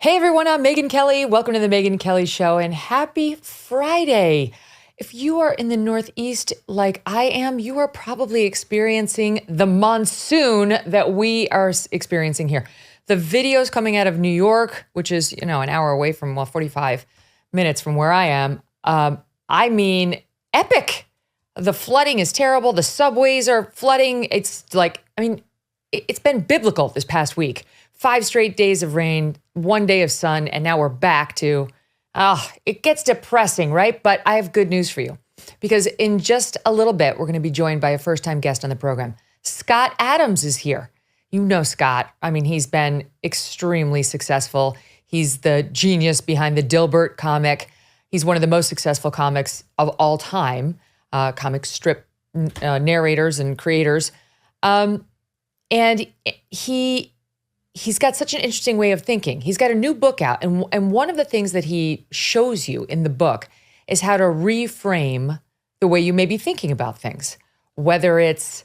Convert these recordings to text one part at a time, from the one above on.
Hey everyone, I'm Megyn Kelly. Welcome to the Megyn Kelly Show and happy Friday. If you are in the Northeast like I am, you are probably experiencing the monsoon that we are experiencing here. The videos coming out of New York, which is, an hour away from, 45 minutes from where I am, I mean, epic. The flooding is terrible. The subways are flooding. It's been biblical this past week. 5 straight days of rain, 1 day of sun, and now we're back to, it gets depressing, right? But I have good news for you because in just a little bit, we're going to be joined by a first-time guest on the program. Scott Adams is here. You know Scott. I mean, he's been extremely successful. He's the genius behind the Dilbert comic. He's one of the most successful comics of all time, comic strip narrators and creators. And he's got such an interesting way of thinking. He's got a new book out. And one of the things that he shows you in the book is how to reframe the way you may be thinking about things, whether it's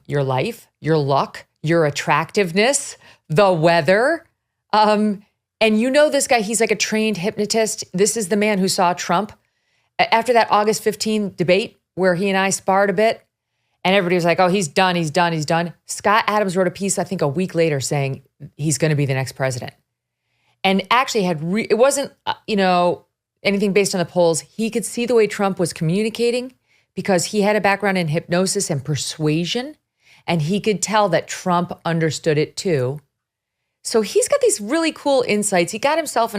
your life, your luck, your attractiveness, the weather. And this guy, he's like a trained hypnotist. This is the man who saw Trump after that August 15 debate where he and I sparred a bit. And everybody was like, oh, he's done. Scott Adams wrote a piece, I think a week later, saying he's going to be the next president. And actually it wasn't, anything based on the polls. He could see the way Trump was communicating because he had a background in hypnosis and persuasion. And he could tell that Trump understood it too. So he's got these really cool insights. He got himself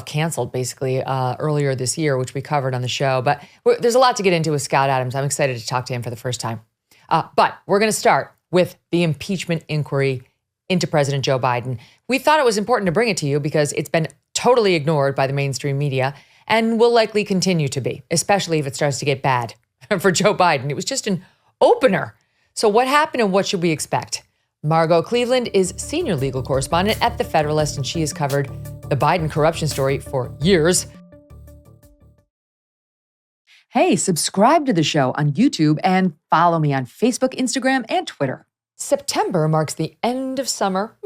canceled basically earlier this year, which we covered on the show. But there's a lot to get into with Scott Adams. I'm excited to talk to him for the first time. But we're going to start with the impeachment inquiry into President Joe Biden. We thought it was important to bring it to you because it's been totally ignored by the mainstream media and will likely continue to be, especially if it starts to get bad for Joe Biden. It was just an opener. So what happened and what should we expect? Margot Cleveland is senior legal correspondent at the Federalist, and she has covered the Biden corruption story for years. Hey, subscribe to the show on YouTube and follow me on Facebook, Instagram, and Twitter. September marks the end of summer,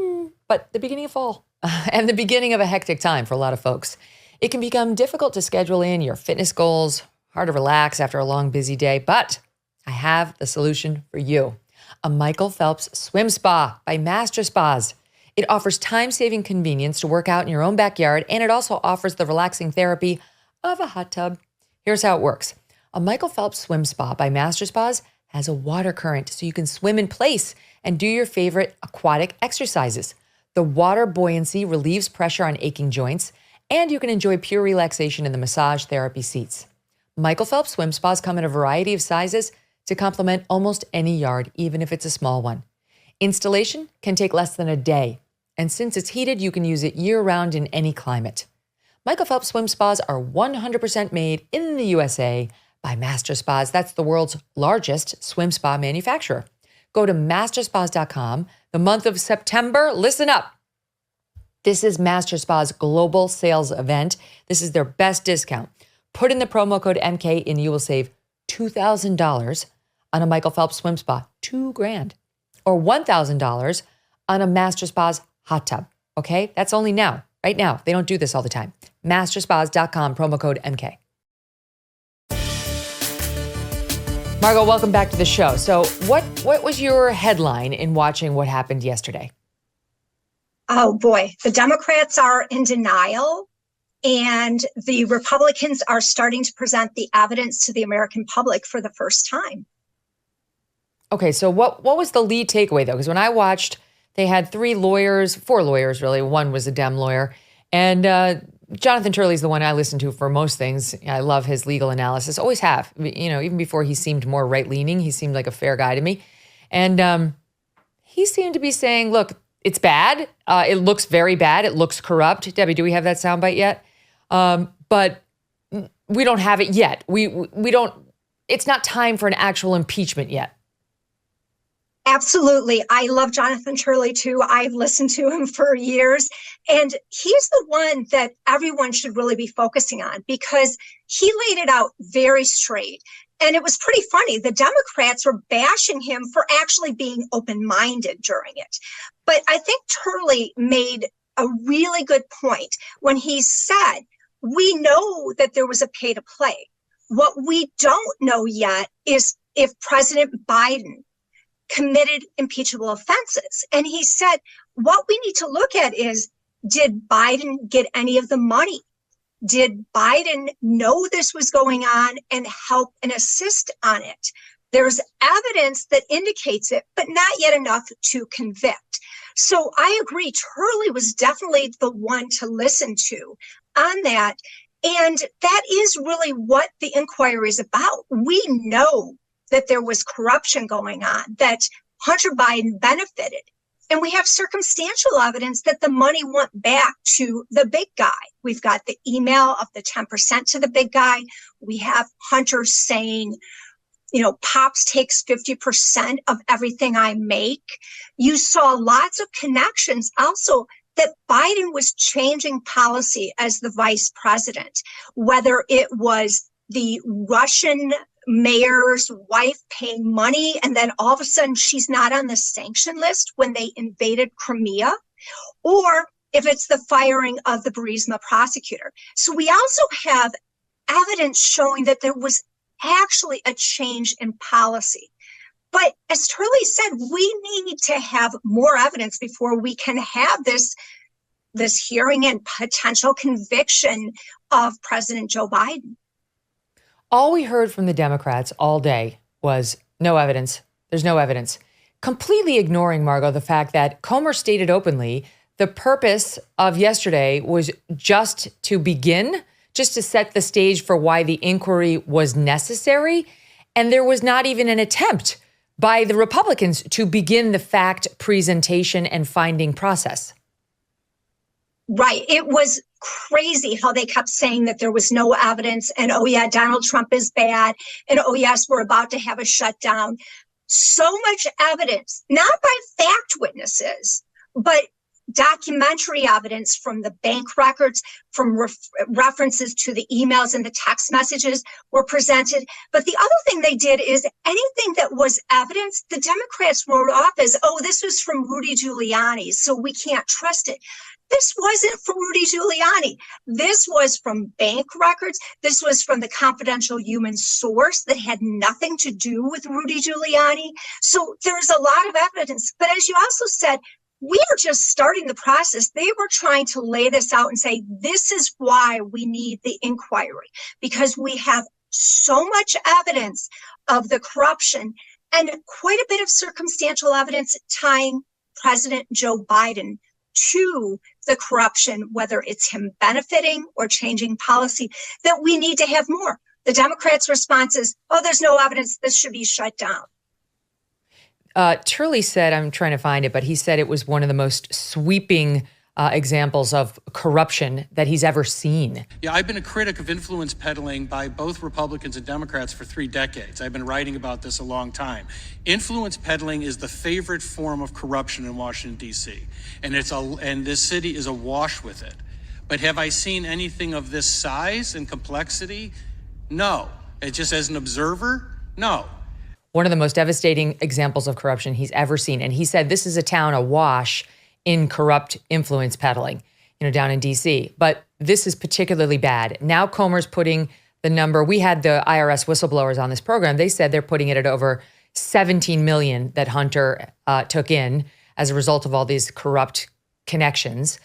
but the beginning of fall, and the beginning of a hectic time for a lot of folks. It can become difficult to schedule in your fitness goals, hard to relax after a long, busy day, but I have the solution for you. A Michael Phelps swim spa by Master Spas. It offers time-saving convenience to work out in your own backyard, and it also offers the relaxing therapy of a hot tub. Here's how it works. A Michael Phelps swim spa by Master Spas has a water current, so you can swim in place and do your favorite aquatic exercises. The water buoyancy relieves pressure on aching joints, and you can enjoy pure relaxation in the massage therapy seats. Michael Phelps swim spas come in a variety of sizes to complement almost any yard, even if it's a small one. Installation can take less than a day, and since it's heated, you can use it year-round in any climate. Michael Phelps swim spas are 100% made in the USA by Master Spas. That's the world's largest swim spa manufacturer. Go to masterspas.com. The month of September, listen up. This is Master Spa's global sales event. This is their best discount. Put in the promo code MK and you will save $2,000 on a Michael Phelps swim spa, $2,000, or $1,000 on a Master Spa's hot tub. Okay, that's only now, right now. They don't do this all the time. Masterspas.com, promo code MK. Margot, welcome back to the show. So, what was your headline in watching what happened yesterday? Oh boy, the Democrats are in denial. And the Republicans are starting to present the evidence to the American public for the first time. Okay, so what was the lead takeaway, though? Because when I watched, they had 4 lawyers, really. One was a Dem lawyer. And Jonathan Turley's the one I listen to for most things. I love his legal analysis, always have. Even before he seemed more right-leaning, he seemed like a fair guy to me. And he seemed to be saying, look, it's bad. It looks very bad. It looks corrupt. Debbie, do we have that soundbite yet? But we don't have it yet. We don't, it's not time for an actual impeachment yet. Absolutely. I love Jonathan Turley too. I've listened to him for years, and he's the one that everyone should really be focusing on because he laid it out very straight. And it was pretty funny. The Democrats were bashing him for actually being open-minded during it. But I think Turley made a really good point when he said, we know that there was a pay to play. What we don't know yet is if President Biden committed impeachable offenses. And he said, what we need to look at is, did Biden get any of the money? Did Biden know this was going on and help and assist on it? There's evidence that indicates it, but not yet enough to convict. So I agree, Turley was definitely the one to listen to on that. And that is really what the inquiry is about. We know that there was corruption going on, that Hunter Biden benefited. And we have circumstantial evidence that the money went back to the big guy. We've got the email of the 10% to the big guy. We have Hunter saying, Pops takes 50% of everything I make. You saw lots of connections also that Biden was changing policy as the vice president, whether it was the Russian mayor's wife paying money, and then all of a sudden she's not on the sanction list when they invaded Crimea, or if it's the firing of the Burisma prosecutor. So we also have evidence showing that there was actually a change in policy. But as Turley said, we need to have more evidence before we can have this hearing and potential conviction of President Joe Biden. All we heard from the Democrats all day was no evidence. There's no evidence. Completely ignoring, Margot, the fact that Comer stated openly the purpose of yesterday was just to set the stage for why the inquiry was necessary. And there was not even an attempt by the Republicans to begin the fact presentation and finding process. Right. It was crazy how they kept saying that there was no evidence and, oh, yeah, Donald Trump is bad. And, oh, yes, we're about to have a shutdown. So much evidence, not by fact witnesses, but documentary evidence from the bank records, from references to the emails and the text messages were presented. But the other thing they did is anything that was evidence, the Democrats wrote off as, oh, this was from Rudy Giuliani, so we can't trust it. This wasn't from Rudy Giuliani. This was from bank records. This was from the confidential human source that had nothing to do with Rudy Giuliani. So there's a lot of evidence. But as you also said, we are just starting the process. They were trying to lay this out and say, this is why we need the inquiry, because we have so much evidence of the corruption and quite a bit of circumstantial evidence tying President Joe Biden to the corruption, whether it's him benefiting or changing policy, that we need to have more. The Democrats' response is, oh, there's no evidence, this should be shut down. Turley said, I'm trying to find it, but he said it was one of the most sweeping examples of corruption that he's ever seen. Yeah, I've been a critic of influence peddling by both Republicans and Democrats for 3 decades. I've been writing about this a long time. Influence peddling is the favorite form of corruption in Washington, D.C., and this city is awash with it. But have I seen anything of this size and complexity? No. Just as an observer? No. One of the most devastating examples of corruption he's ever seen. And he said this is a town awash in corrupt influence peddling, down in D.C. But this is particularly bad. Now Comer's putting the number. We had the IRS whistleblowers on this program. They said they're putting it at over 17 million that Hunter took in as a result of all these corrupt connections.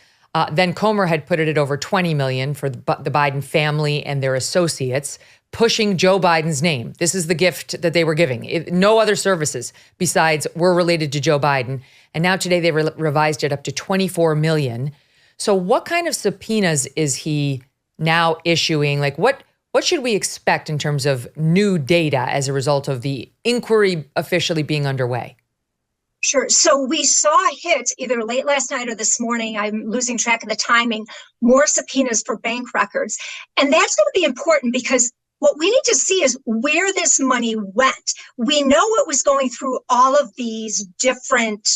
Then Comer had put it at over 20 million for the Biden family and their associates, pushing Joe Biden's name. This is the gift that they were giving. No other services besides were related to Joe Biden. And now today they revised it up to 24 million. So what kind of subpoenas is he now issuing? Like what should we expect in terms of new data as a result of the inquiry officially being underway? Sure. So we saw hit either late last night or this morning, I'm losing track of the timing, more subpoenas for bank records. And that's going to be important because what we need to see is where this money went. We know it was going through all of these different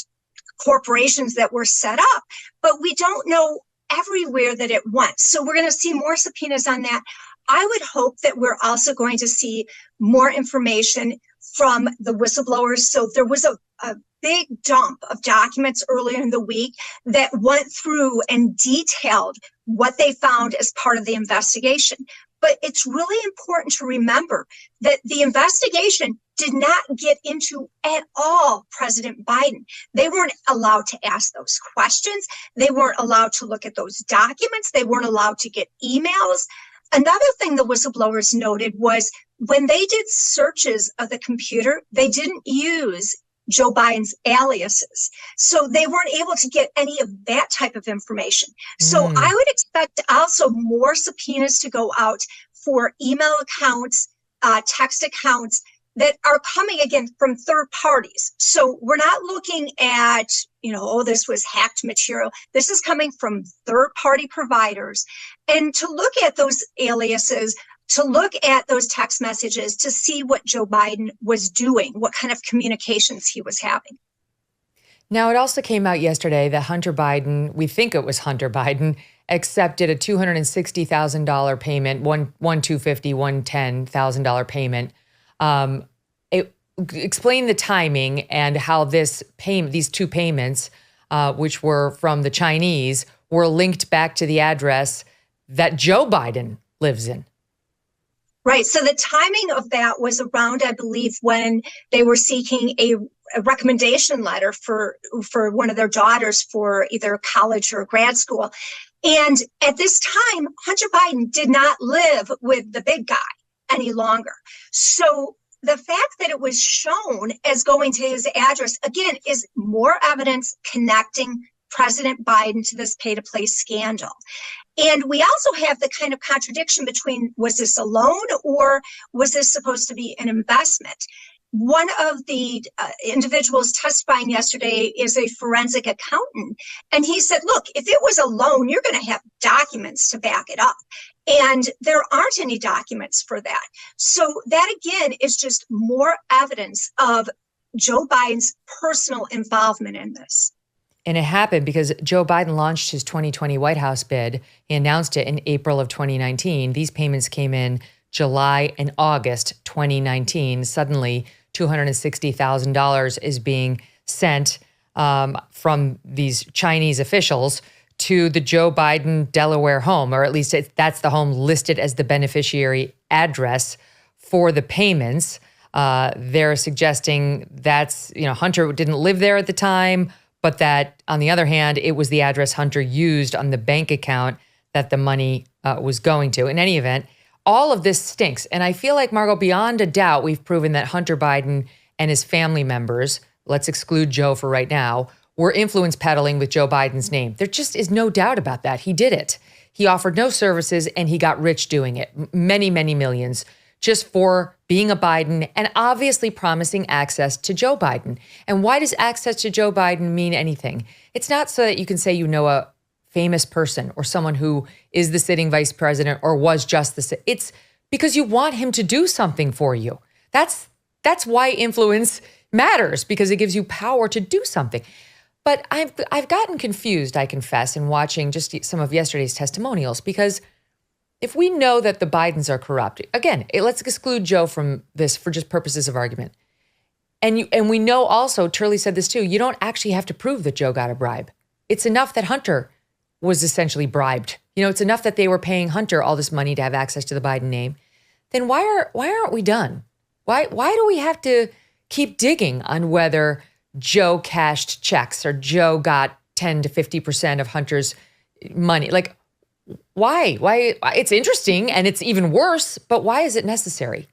corporations that were set up, but we don't know everywhere that it went. So we're going to see more subpoenas on that. I would hope that we're also going to see more information from the whistleblowers. So there was a big dump of documents earlier in the week that went through and detailed what they found as part of the investigation. But it's really important to remember that the investigation did not get into at all President Biden. They weren't allowed to ask those questions. They weren't allowed to look at those documents. They weren't allowed to get emails. Another thing the whistleblowers noted was when they did searches of the computer, they didn't use Joe Biden's aliases. So they weren't able to get any of that type of information. So I would expect also more subpoenas to go out for email accounts, text accounts that are coming again from third parties. So we're not looking at, oh, this was hacked material. This is coming from third party providers. And to look at those aliases, to look at those text messages, to see what Joe Biden was doing, what kind of communications he was having. Now, it also came out yesterday that Hunter Biden, we think it was Hunter Biden, accepted a $260,000 payment, one $110,000 payment. Explain the timing and how these two payments, which were from the Chinese, were linked back to the address that Joe Biden lives in. Right. So the timing of that was around, I believe, when they were seeking a recommendation letter for one of their daughters for either college or grad school. And at this time, Hunter Biden did not live with the big guy any longer. So the fact that it was shown as going to his address, again, is more evidence connecting President Biden to this pay-to-play scandal. And we also have the kind of contradiction between, was this a loan or was this supposed to be an investment? One of the individuals testifying yesterday is a forensic accountant. And he said, look, if it was a loan, you're going to have documents to back it up. And there aren't any documents for that. So that, again, is just more evidence of Joe Biden's personal involvement in this. And it happened because Joe Biden launched his 2020 White House bid. He announced it in April of 2019. These payments came in July and August 2019. Suddenly, $260,000 is being sent from these Chinese officials to the Joe Biden Delaware home, or at least that's the home listed as the beneficiary address for the payments. They're suggesting that's, Hunter didn't live there at the time, but that, on the other hand, it was the address Hunter used on the bank account that the money was going to. In any event, all of this stinks. And I feel like, Margot, beyond a doubt, we've proven that Hunter Biden and his family members, let's exclude Joe for right now, were influence peddling with Joe Biden's name. There just is no doubt about that. He did it. He offered no services and he got rich doing it. Many, many millions just for being a Biden and obviously promising access to Joe Biden. And why does access to Joe Biden mean anything? It's not so that you can say you know a famous person or someone who is the sitting vice president or was just it's because you want him to do something for you. That's why influence matters, because it gives you power to do something. But I've gotten confused, I confess, in watching just some of yesterday's testimonials, because if we know that the Bidens are corrupt, again, let's exclude Joe from this for just purposes of argument. And we know also, Turley said this too, you don't actually have to prove that Joe got a bribe. It's enough that Hunter was essentially bribed. It's enough that they were paying Hunter all this money to have access to the Biden name. Then why aren't we done? Why do we have to keep digging on whether Joe cashed checks or Joe got 10 to 50% of Hunter's money? Like, why? It's interesting and it's even worse, but why is it necessary?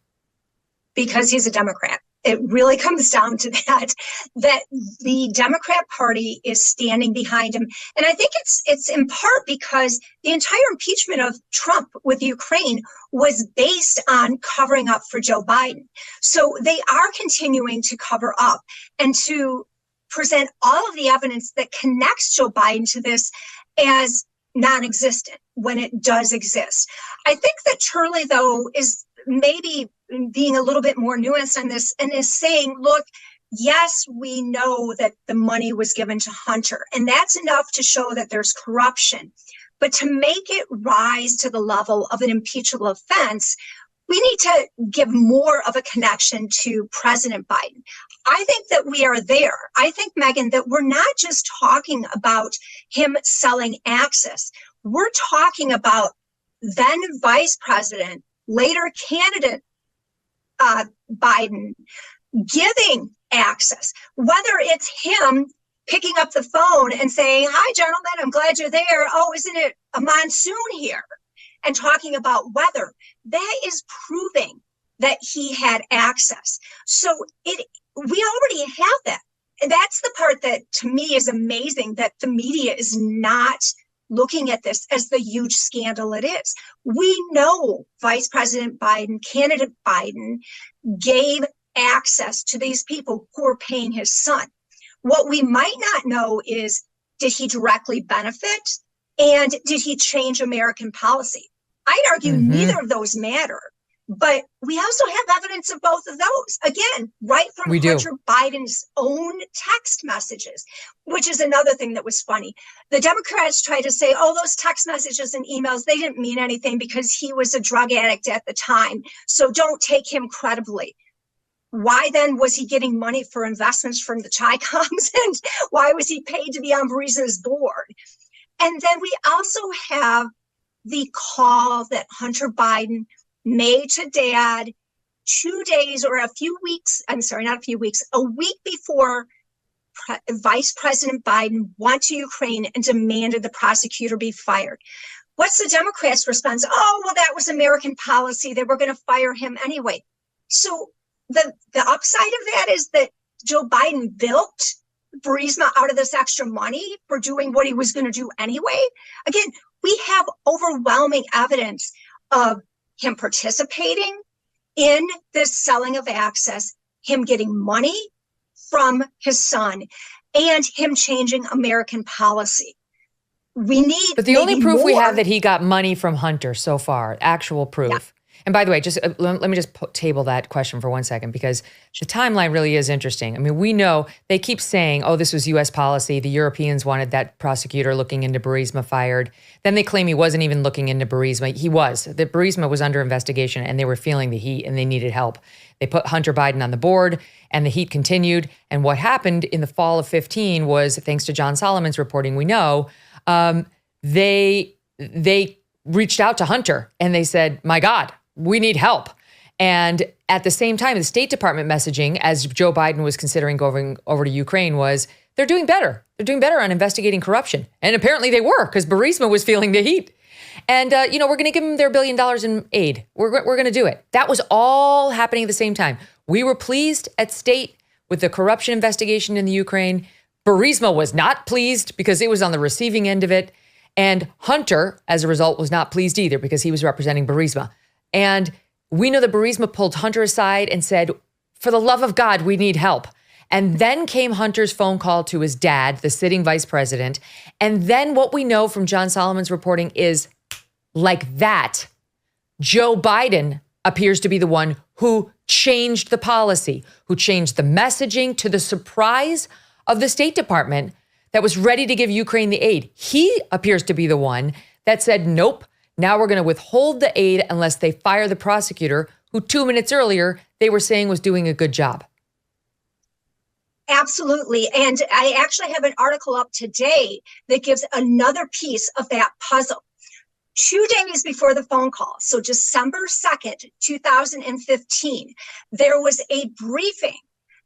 Because he's a Democrat. It really comes down to that the Democrat Party is standing behind him. And I think it's in part because the entire impeachment of Trump with Ukraine was based on covering up for Joe Biden. So they are continuing to cover up and to present all of the evidence that connects Joe Biden to this as non-existent when it does exist. I think that Turley, though, is maybe being a little bit more nuanced on this and is saying, look, yes, we know that the money was given to Hunter, and that's enough to show that there's corruption. But to make it rise to the level of an impeachable offense, we need to give more of a connection to President Biden. I think that we are there. I think, Megyn, that we're not just talking about him selling access. We're talking about then Vice President, later candidate Biden, giving access, whether it's him picking up the phone and saying, "Hi, gentlemen, I'm glad you're there. Oh, isn't it a monsoon here?" And talking about weather. That is proving that he had access. So we already have that. And that's the part that to me is amazing, that the media is not looking at this as the huge scandal it is. We know Vice President Biden, candidate Biden, gave access to these people who are paying his son. What we might not know is, did he directly benefit? And did he change American policy? I'd argue neither of those matter. But we also have evidence of both of those. Again, right from Hunter Biden's own text messages, which is another thing that was funny. The Democrats tried to say, oh, those text messages and emails, they didn't mean anything because he was a drug addict at the time. So don't take him credibly. Why then was he getting money for investments from the Chi-Coms? And why was he paid to be on Burisma's board? And then we also have the call that Hunter Biden made to Dad 2 days or a week before Vice President Biden went to Ukraine and demanded the prosecutor be fired. What's the Democrats' response? Oh, well, that was American policy. They were going to fire him anyway. So the upside of that is that Joe Biden bilked Burisma out of this extra money for doing what he was going to do anyway. Again, we have overwhelming evidence of him participating in this selling of access, him getting money from his son, and him changing American policy. We need, but the only proof we have that he got money from Hunter so far, actual proof. Yeah. And by the way, just let me just table that question for 1 second, because the timeline really is interesting. I mean, we know they keep saying, oh, this was U.S. policy. The Europeans wanted that prosecutor looking into Burisma fired. Then they claim he wasn't even looking into Burisma. He was. That Burisma was under investigation and they were feeling the heat and they needed help. They put Hunter Biden on the board and the heat continued. And what happened in the fall of 2015 was, thanks to John Solomon's reporting, we know, they reached out to Hunter and they said, my God, we need help. And at the same time, the State Department messaging, as Joe Biden was considering going over to Ukraine, was they're doing better. They're doing better on investigating corruption. And apparently they were, because Burisma was feeling the heat. And, we're going to give them their $1 billion in aid. We're going to do it. That was all happening at the same time. We were pleased at State with the corruption investigation in the Ukraine. Burisma was not pleased because it was on the receiving end of it. And Hunter, as a result, was not pleased either because he was representing Burisma. And we know that Burisma pulled Hunter aside and said, for the love of God, we need help. And then came Hunter's phone call to his dad, the sitting vice president. And then what we know from John Solomon's reporting is, like that, Joe Biden appears to be the one who changed the policy, who changed the messaging to the surprise of the State Department that was ready to give Ukraine the aid. He appears to be the one that said, nope, now we're going to withhold the aid unless they fire the prosecutor who 2 minutes earlier they were saying was doing a good job. Absolutely. And I actually have an article up today that gives another piece of that puzzle. 2 days before the phone call, so December 2nd, 2015, there was a briefing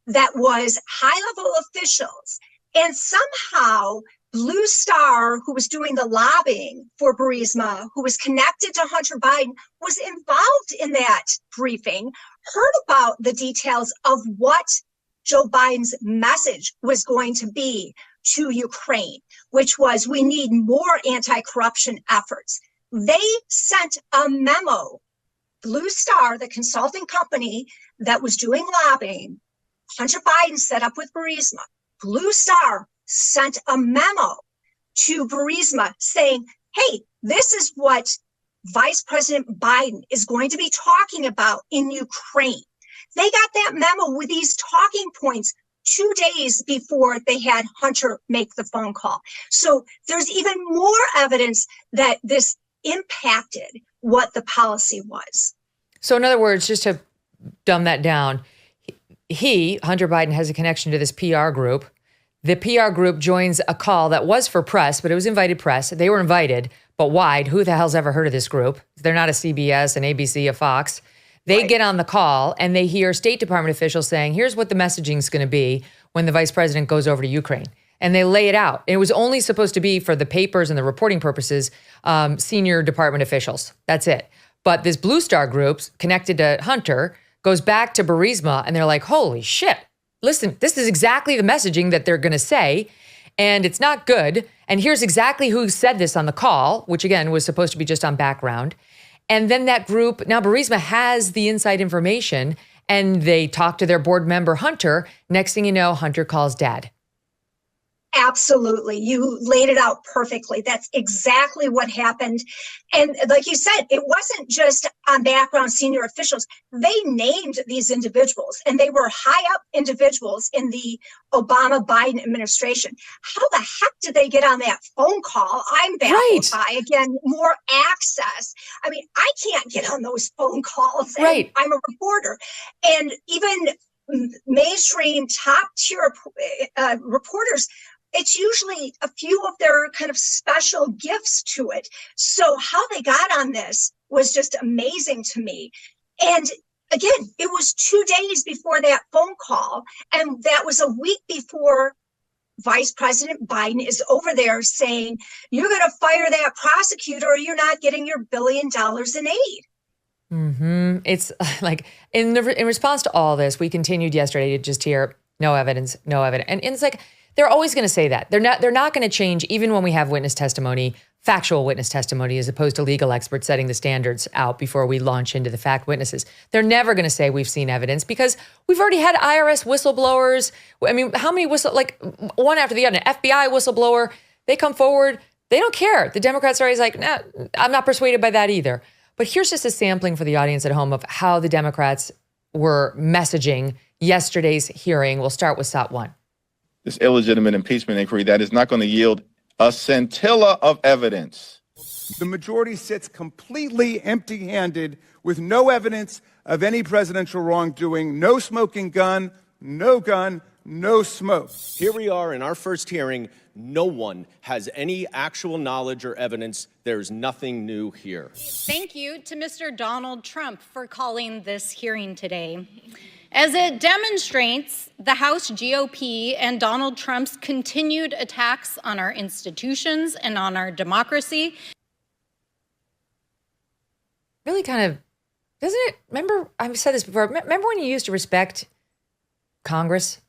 that was high-level officials, and somehow Blue Star, who was doing the lobbying for Burisma, who was connected to Hunter Biden, was involved in that briefing, heard about the details of what Joe Biden's message was going to be to Ukraine, which was, we need more anti-corruption efforts. They sent a memo. Blue Star, the consulting company that was doing lobbying, Hunter Biden set up with Burisma. Blue Star sent a memo to Burisma saying, hey, this is what Vice President Biden is going to be talking about in Ukraine. They got that memo with these talking points 2 days before they had Hunter make the phone call. So there's even more evidence that this impacted what the policy was. So in other words, just to dumb that down, Hunter Biden, has a connection to this PR group. The PR group joins a call that was for press, but it was invited press. They were invited, but wide. Who the hell's ever heard of this group? They're not a CBS, an ABC, a Fox. They get on the call and they hear State Department officials saying, here's what the messaging is going to be when the vice president goes over to Ukraine. And they lay it out. It was only supposed to be for the papers and the reporting purposes, senior department officials. That's it. But this Blue Star group connected to Hunter goes back to Burisma and they're like, holy shit, listen, this is exactly the messaging that they're going to say. And it's not good. And here's exactly who said this on the call, which again was supposed to be just on background. And then that group, now Burisma has the inside information and they talk to their board member, Hunter. Next thing you know, Hunter calls dad. Absolutely. You laid it out perfectly. That's exactly what happened. And like you said, it wasn't just on background senior officials. They named these individuals and they were high up individuals in the Obama-Biden administration. How the heck did they get on that phone call? I'm baffled by, again, more access. I mean, I can't get on those phone calls. Right. I'm a reporter. And even mainstream top tier reporters, it's usually a few of their kind of special gifts to it. So how they got on this was just amazing to me. And again, it was 2 days before that phone call. And that was a week before Vice President Biden is over there saying, you're going to fire that prosecutor or you're not getting your $1 billion in aid. Mm-hmm. It's like in response to all this, we continued yesterday to just hear no evidence. And it's like, they're always going to say that. They're not going to change even when we have witness testimony, factual witness testimony, as opposed to legal experts setting the standards out before we launch into the fact witnesses. They're never going to say we've seen evidence because we've already had IRS whistleblowers. I mean, how many one after the other, an FBI whistleblower, they come forward, they don't care. The Democrats are always like, nah, I'm not persuaded by that either. But here's just a sampling for the audience at home of how the Democrats were messaging yesterday's hearing. We'll start with SOT 1. This illegitimate impeachment inquiry that is not going to yield a scintilla of evidence. The majority sits completely empty-handed with no evidence of any presidential wrongdoing, no smoking gun, no smoke. Here we are in our first hearing. No one has any actual knowledge or evidence. There's nothing new here. Thank you to Mr. Donald Trump for calling this hearing today. As it demonstrates the House GOP and Donald Trump's continued attacks on our institutions and on our democracy. Really kind of, doesn't it, remember, I've said this before, remember when you used to respect Congress?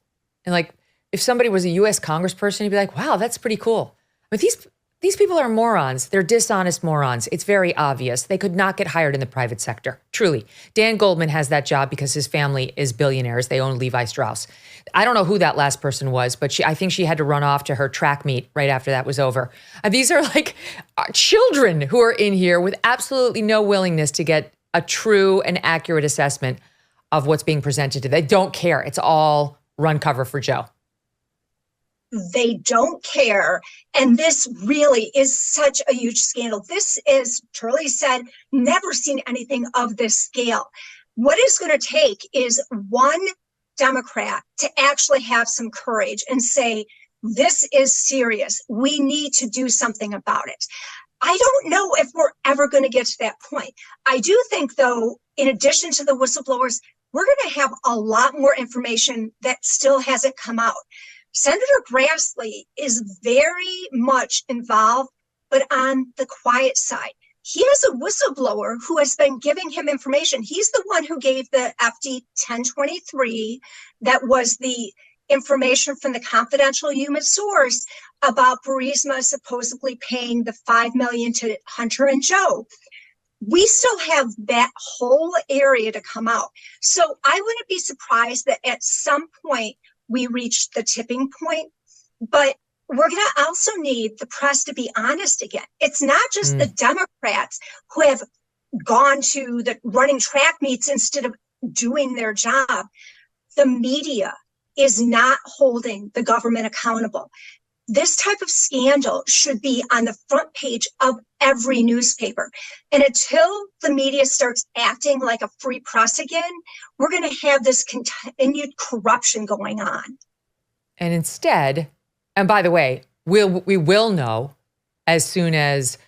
And like, if somebody was a U.S. congressperson, you'd be like, wow, that's pretty cool. But these people are morons. They're dishonest morons. It's very obvious. They could not get hired in the private sector. Truly. Dan Goldman has that job because his family is billionaires. They own Levi Strauss. I don't know who that last person was, but I think she had to run off to her track meet right after that was over. These are like children who are in here with absolutely no willingness to get a true and accurate assessment of what's being presented to them. They don't care. It's all run cover for Joe. They don't care. And this really is such a huge scandal. This is, Turley said, never seen anything of this scale. What it's going to take is one Democrat to actually have some courage and say, this is serious. We need to do something about it. I don't know if we're ever going to get to that point. I do think, though, in addition to the whistleblowers, we're going to have a lot more information that still hasn't come out. Senator Grassley is very much involved, but on the quiet side. He has a whistleblower who has been giving him information. He's the one who gave the FD 1023, that was the information from the confidential human source about Burisma supposedly paying the $5 million to Hunter and Joe. We still have that whole area to come out. So I wouldn't be surprised that at some point we reached the tipping point, but we're going to also need the press to be honest again. It's not just the Democrats who have gone to the running track meets instead of doing their job. The media is not holding the government accountable. this type of scandal should be on the front page of every newspaper. And until the media starts acting like a free press again, we're going to have this continued corruption going on. And instead, and by the way, we will know as soon as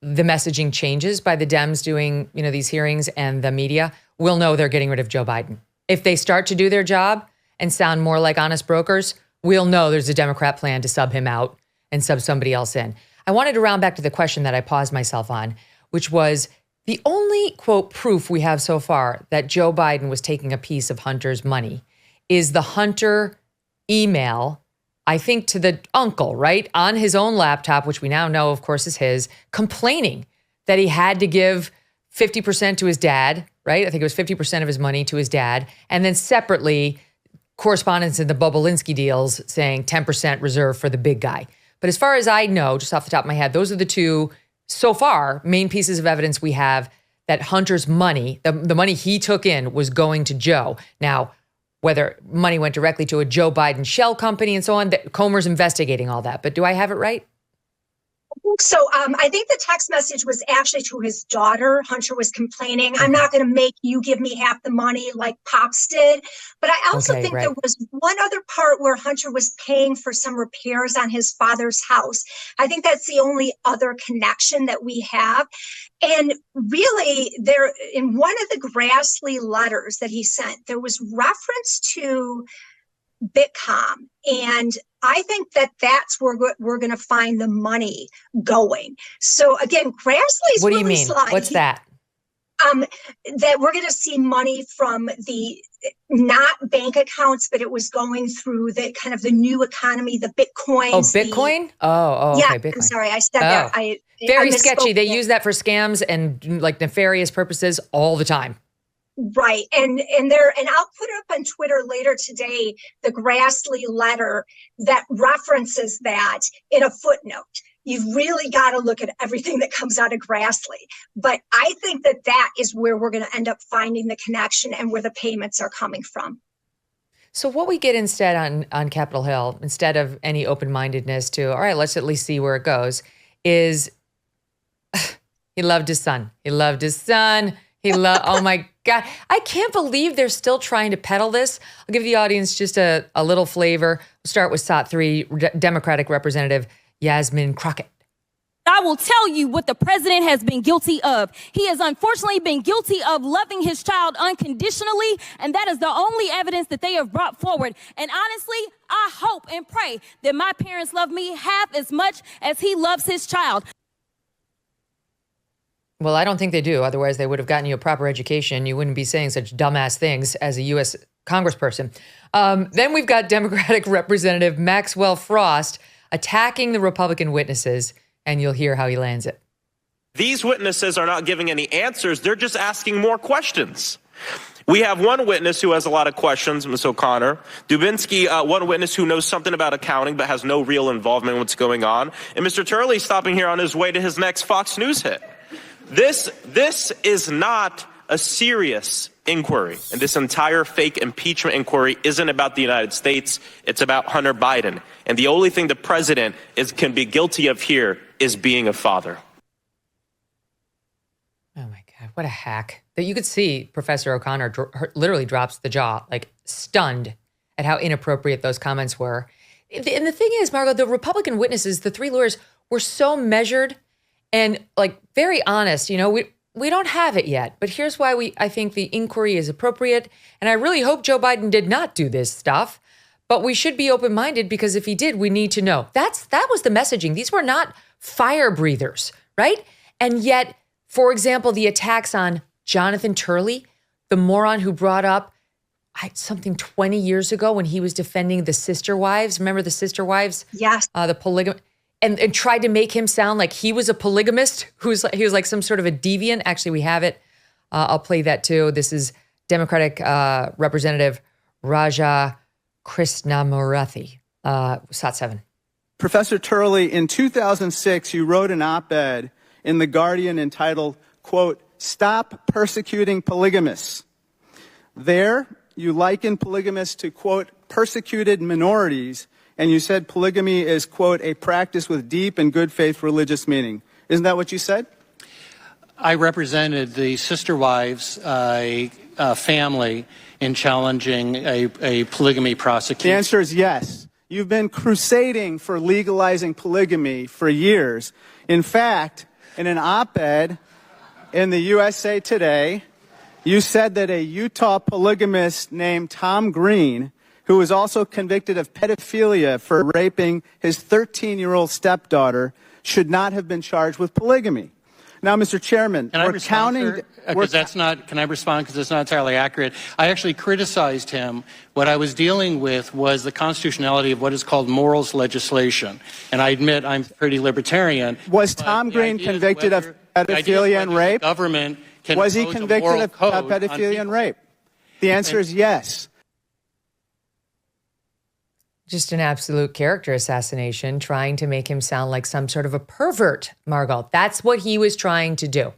the messaging changes by the Dems doing, these hearings and the media, we'll know they're getting rid of Joe Biden. If they start to do their job and sound more like honest brokers, we'll know there's a Democrat plan to sub him out and sub somebody else in. I wanted to round back to the question that I paused myself on, which was the only, quote, proof we have so far that Joe Biden was taking a piece of Hunter's money is the Hunter email, I think, to the uncle, right, on his own laptop, which we now know, of course, is his, complaining that he had to give 50% to his dad, right? I think it was 50% of his money to his dad. And then separately, correspondence in the Bobulinski deals saying 10% reserved for the big guy. But as far as I know, just off the top of my head, those are the two, so far, main pieces of evidence we have that Hunter's money, the money he took in, was going to Joe. Now, whether money went directly to a Joe Biden shell company and so on, Comer's investigating all that. But do I have it right? So I think the text message was actually to his daughter. Hunter was complaining, I'm not going to make you give me half the money like Pops did. But I also think there was one other part where Hunter was paying for some repairs on his father's house. I think that's the only other connection that we have. And really, there in one of the Grassley letters that he sent, there was reference to Bitcom. And I think that that's where we're going to find the money going. So again, Grassley's what do you really mean? sly. What's that? That we're going to see money from the not bank accounts, but it was going through the kind of the new economy, the Bitcoin. Oh, Bitcoin? Yeah, okay, Bitcoin. I'm sorry, I said that. Very sketchy. They use that for scams and like nefarious purposes all the time. Right. And I'll put up on Twitter later today the Grassley letter that references that in a footnote. You've really got to look at everything that comes out of Grassley. But I think that that is where we're going to end up finding the connection and where the payments are coming from. So what we get instead on Capitol Hill, instead of any open-mindedness to, all right, let's at least see where it goes, is he loved his son. He loved his son. Oh my God. I can't believe they're still trying to peddle this. I'll give the audience just a little flavor. We'll start with SOT 3, Democratic Representative Yasmin Crockett. I will tell you what the president has been guilty of. He has unfortunately been guilty of loving his child unconditionally, and that is the only evidence that they have brought forward. And honestly, I hope and pray that my parents love me half as much as he loves his child. Well, I don't think they do. Otherwise, they would have gotten you a proper education. You wouldn't be saying such dumbass things as a U.S. congressperson. Then we've got Democratic Representative Maxwell Frost attacking the Republican witnesses, and you'll hear how he lands it. These witnesses are not giving any answers. They're just asking more questions. We have one witness who has a lot of questions, Ms. O'Connor. Dubinsky, one witness who knows something about accounting but has no real involvement in what's going on. And Mr. Turley stopping here on his way to his next Fox News hit. This is not a serious inquiry. And this entire fake impeachment inquiry isn't about the United States. It's about Hunter Biden. And the only thing the president can be guilty of here is being a father. Oh my God, what a hack. That you could see Professor O'Connor literally drops the jaw, like stunned at how inappropriate those comments were. And the thing is, Margot, the Republican witnesses, the three lawyers, were so measured and like very honest. We don't have it yet, but here's why I think the inquiry is appropriate. And I really hope Joe Biden did not do this stuff, but we should be open-minded because if he did, we need to know. That was the messaging. These were not fire breathers, right? And yet, for example, the attacks on Jonathan Turley, the moron who brought up something 20 years ago when he was defending the sister wives. Remember the sister wives? Yes. The polygamy. And tried to make him sound like he was a polygamist, he was like some sort of a deviant. Actually, we have it. I'll play that too. This is Democratic Representative Raja Krishnamurthy, SOT 7. Professor Turley, in 2006, you wrote an op-ed in The Guardian entitled, quote, "Stop Persecuting Polygamists." There, you liken polygamists to, quote, persecuted minorities, and you said polygamy is, quote, a practice with deep and good faith religious meaning. Isn't that what you said? I represented the sister wives family in challenging a polygamy prosecution. The answer is yes. You've been crusading for legalizing polygamy for years. In fact, in an op-ed in the USA Today, you said that a Utah polygamist named Tom Green, who was also convicted of pedophilia for raping his 13-year-old stepdaughter, should not have been charged with polygamy. Now, Mr. Chairman, Can I respond because that's not entirely accurate. I actually criticized him. What I was dealing with was the constitutionality of what is called morals legislation. And I admit I'm pretty libertarian. Was Tom Green convicted of pedophilia and rape? Government can Was he convicted of pedophilia and rape? The answer is yes. Just an absolute character assassination, trying to make him sound like some sort of a pervert, Margot. That's what he was trying to do.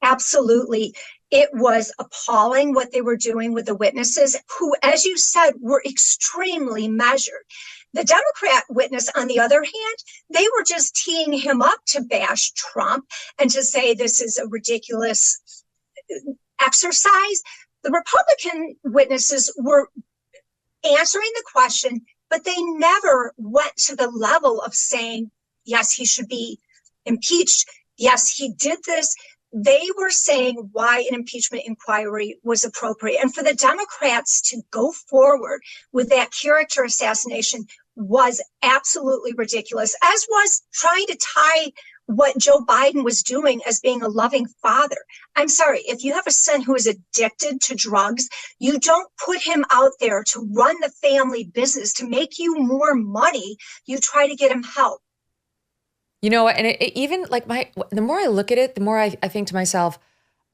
Absolutely. It was appalling what they were doing with the witnesses who, as you said, were extremely measured. The Democrat witness, on the other hand, they were just teeing him up to bash Trump and to say this is a ridiculous exercise. The Republican witnesses were answering the question, but they never went to the level of saying, yes, he should be impeached. Yes, he did this. They were saying why an impeachment inquiry was appropriate. And for the Democrats to go forward with that character assassination was absolutely ridiculous, as was trying to tie what Joe Biden was doing as being a loving father. I'm sorry, if you have a son who is addicted to drugs, you don't put him out there to run the family business to make you more money. You try to get him help. You know, and it even like the more I look at it, the more I think to myself,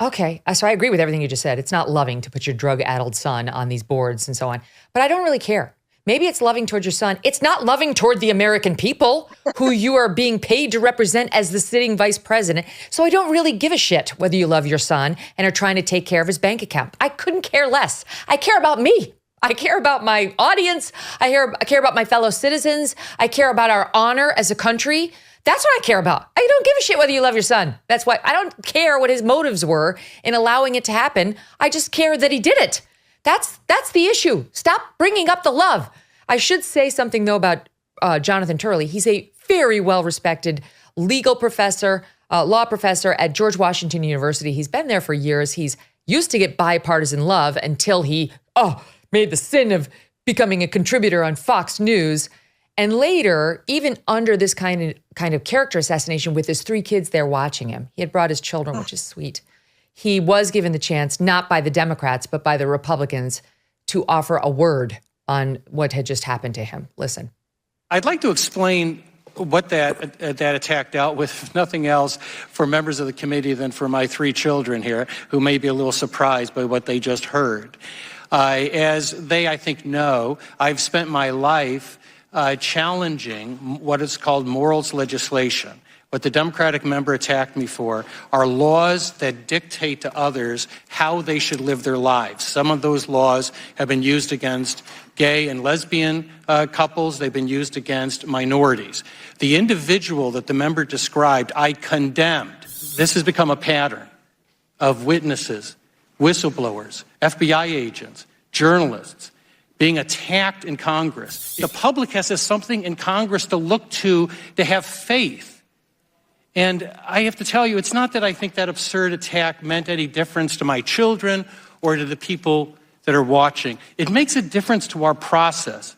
okay, so I agree with everything you just said. It's not loving to put your drug-addled son on these boards and so on, but I don't really care. Maybe it's loving towards your son. It's not loving toward the American people who you are being paid to represent as the sitting vice president. So I don't really give a shit whether you love your son and are trying to take care of his bank account. I couldn't care less. I care about me. I care about my audience. I care about my fellow citizens. I care about our honor as a country. That's what I care about. I don't give a shit whether you love your son. That's why I don't care what his motives were in allowing it to happen. I just care that he did it. That's the issue. Stop bringing up the love. I should say something, though, about Jonathan Turley. He's a very well-respected legal professor, law professor at George Washington University. He's been there for years. He's used to get bipartisan love until he made the sin of becoming a contributor on Fox News. And later, even under this kind of character assassination with his 3 kids there watching him, he had brought his children, which is sweet. He was given the chance, not by the Democrats, but by the Republicans, to offer a word on what had just happened to him. Listen. I'd like to explain what that attack dealt with, if nothing else, for members of the committee than for my 3 children here, who may be a little surprised by what they just heard. As they, I think, know, I've spent my life challenging what is called morals legislation. What the Democratic member attacked me for are laws that dictate to others how they should live their lives. Some of those laws have been used against gay and lesbian couples. They've been used against minorities. The individual that the member described, I condemned. This has become a pattern of witnesses, whistleblowers, FBI agents, journalists being attacked in Congress. The public has something in Congress to look to have faith. And I have to tell you, it's not that I think that absurd attack meant any difference to my children or to the people that are watching. It makes a difference to our process.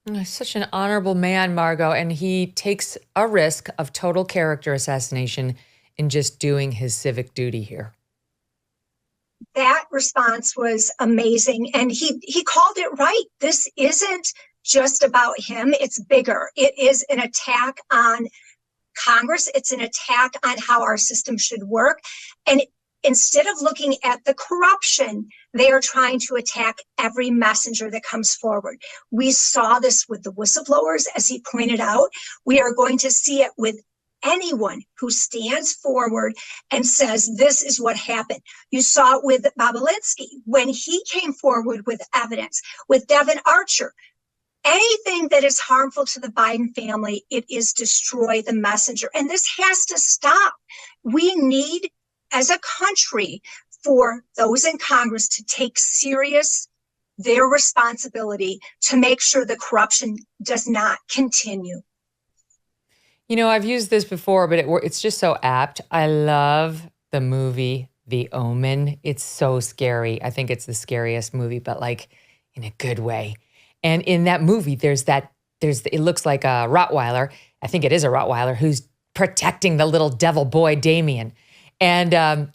He's such an honorable man, Margot, and he takes a risk of total character assassination in just doing his civic duty here. That response was amazing. And he called it right. This isn't just about him. It's bigger. It is an attack on Congress. It's an attack on how our system should work. And instead of looking at the corruption, they are trying to attack every messenger that comes forward. We saw this with the whistleblowers, as he pointed out. We are going to see it with anyone who stands forward and says, this is what happened. You saw it with Bobolinsky when he came forward with evidence, with Devin Archer. Anything that is harmful to the Biden family, it is destroy the messenger. And this has to stop. We need, as a country, for those in Congress to take serious their responsibility to make sure the corruption does not continue. You know, I've used this before, but it's just so apt. I love the movie The Omen. It's so scary. I think it's the scariest movie, but like in a good way. And in that movie, it looks like a Rottweiler. I think it is a Rottweiler who's protecting the little devil boy, Damien. And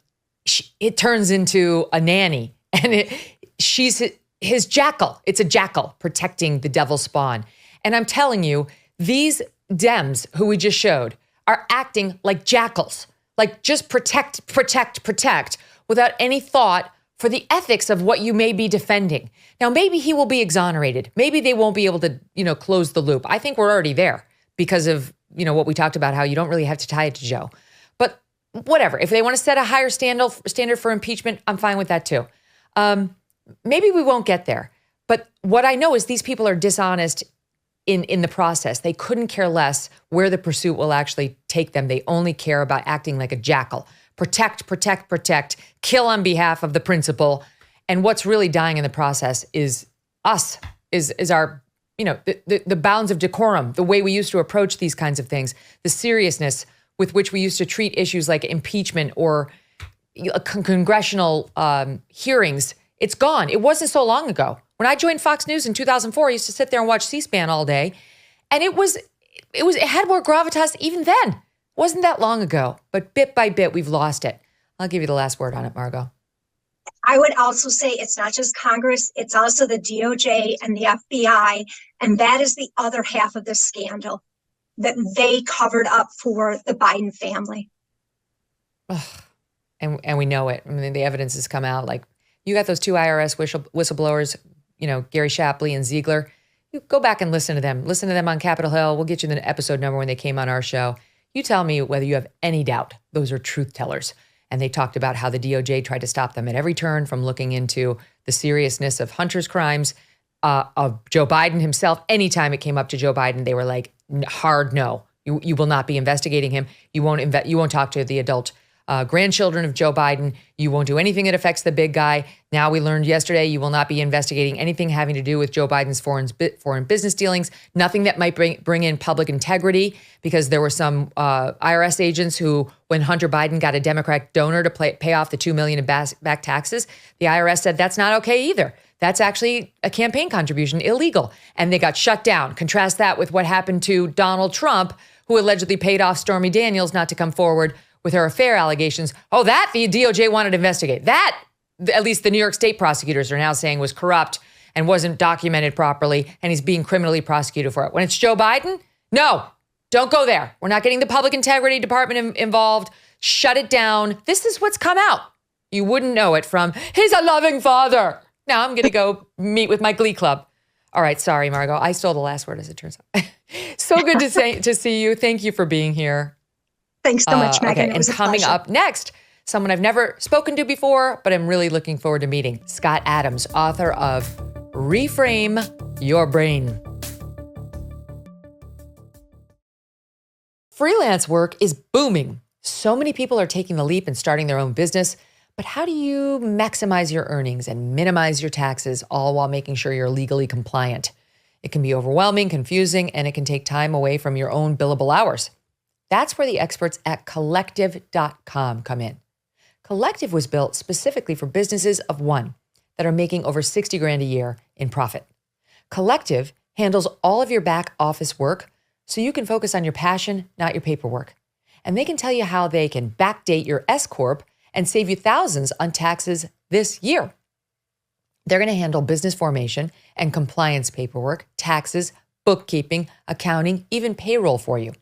it turns into a nanny. And she's his jackal. It's a jackal protecting the devil spawn. And I'm telling you, these Dems who we just showed are acting like jackals. Like just protect, without any thought for the ethics of what you may be defending. Now, maybe he will be exonerated. Maybe they won't be able to, close the loop. I think we're already there because of, what we talked about, how you don't really have to tie it to Joe. But whatever. If they want to set a higher standard for impeachment, I'm fine with that too. Maybe we won't get there. But what I know is these people are dishonest in the process. They couldn't care less where the pursuit will actually take them. They only care about acting like a jackal. Protect, kill on behalf of the principle. And what's really dying in the process is us, is our, the bounds of decorum, the way we used to approach these kinds of things, the seriousness with which we used to treat issues like impeachment or congressional hearings. It's gone. It wasn't so long ago. When I joined Fox News in 2004, I used to sit there and watch C-SPAN all day. And it had more gravitas even then. Wasn't that long ago, but bit by bit, we've lost it. I'll give you the last word on it, Margot. I would also say it's not just Congress, it's also the DOJ and the FBI. And that is the other half of the scandal that they covered up for the Biden family. Ugh. And we know it. I mean, the evidence has come out. Like, you got those two IRS whistleblowers, Gary Shapley and Ziegler. You go back and listen to them. Listen to them on Capitol Hill. We'll get you the episode number when they came on our show. You tell me whether you have any doubt those are truth tellers. And they talked about how the DOJ tried to stop them at every turn from looking into the seriousness of Hunter's crimes, of Joe Biden himself. Anytime it came up to Joe Biden, they were like, hard no. You will not be investigating him. You won't talk to the adult grandchildren of Joe Biden. You won't do anything that affects the big guy. Now we learned yesterday you will not be investigating anything having to do with Joe Biden's foreign business dealings, nothing that might bring in public integrity, because there were some IRS agents who, when Hunter Biden got a Democrat donor to pay off the $2 million in back taxes, the IRS said that's not okay either. That's actually a campaign contribution, illegal. And they got shut down. Contrast that with what happened to Donald Trump, who allegedly paid off Stormy Daniels not to come forward with her affair allegations. Oh, that the DOJ wanted to investigate. That, at least the New York State prosecutors are now saying, was corrupt and wasn't documented properly, and he's being criminally prosecuted for it. When it's Joe Biden, no, don't go there. We're not getting the Public Integrity Department involved. Shut it down. This is what's come out. You wouldn't know it from, he's a loving father. Now I'm going to go meet with my Glee Club. All right, sorry, Margot. I stole the last word, as it turns out. So good to see you. Thank you for being here. Thanks so much, Megyn. Okay. It was and a coming pleasure. up next, someone I've never spoken to before, but I'm really looking forward to meeting. Scott Adams, author of Reframe Your Brain. Freelance work is booming. So many people are taking the leap and starting their own business. But how do you maximize your earnings and minimize your taxes, all while making sure you're legally compliant? It can be overwhelming, confusing, and it can take time away from your own billable hours. That's where the experts at Collective.com come in. Collective was built specifically for businesses of one that are making over $60,000 a year in profit. Collective handles all of your back office work so you can focus on your passion, not your paperwork. And they can tell you how they can backdate your S-Corp and save you thousands on taxes this year. They're going to handle business formation and compliance paperwork, taxes, bookkeeping, accounting, even payroll for you.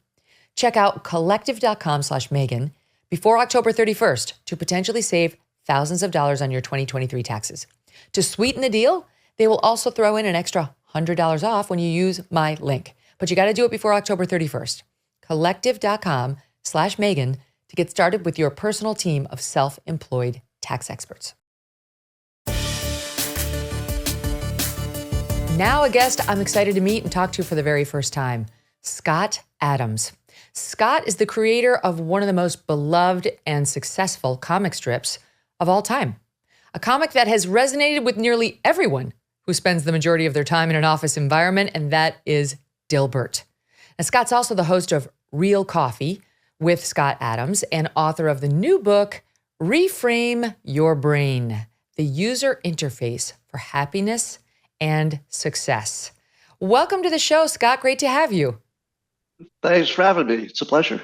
Check out collective.com/Megyn before October 31st to potentially save thousands of dollars on your 2023 taxes. To sweeten the deal, they will also throw in an extra $100 off when you use my link. But you got to do it before October 31st. Collective.com/Megyn. Subpoena.com/Megyn to get started with your personal team of self-employed tax experts. Now a guest I'm excited to meet and talk to for the very first time, Scott Adams. Scott is the creator of one of the most beloved and successful comic strips of all time. A comic that has resonated with nearly everyone who spends the majority of their time in an office environment, and that is Dilbert. Now, Scott's also the host of Real Coffee with Scott Adams and author of the new book, Reframe Your Brain, the user interface for happiness and success. Welcome to the show, Scott. Great to have you. Thanks for having me. It's a pleasure.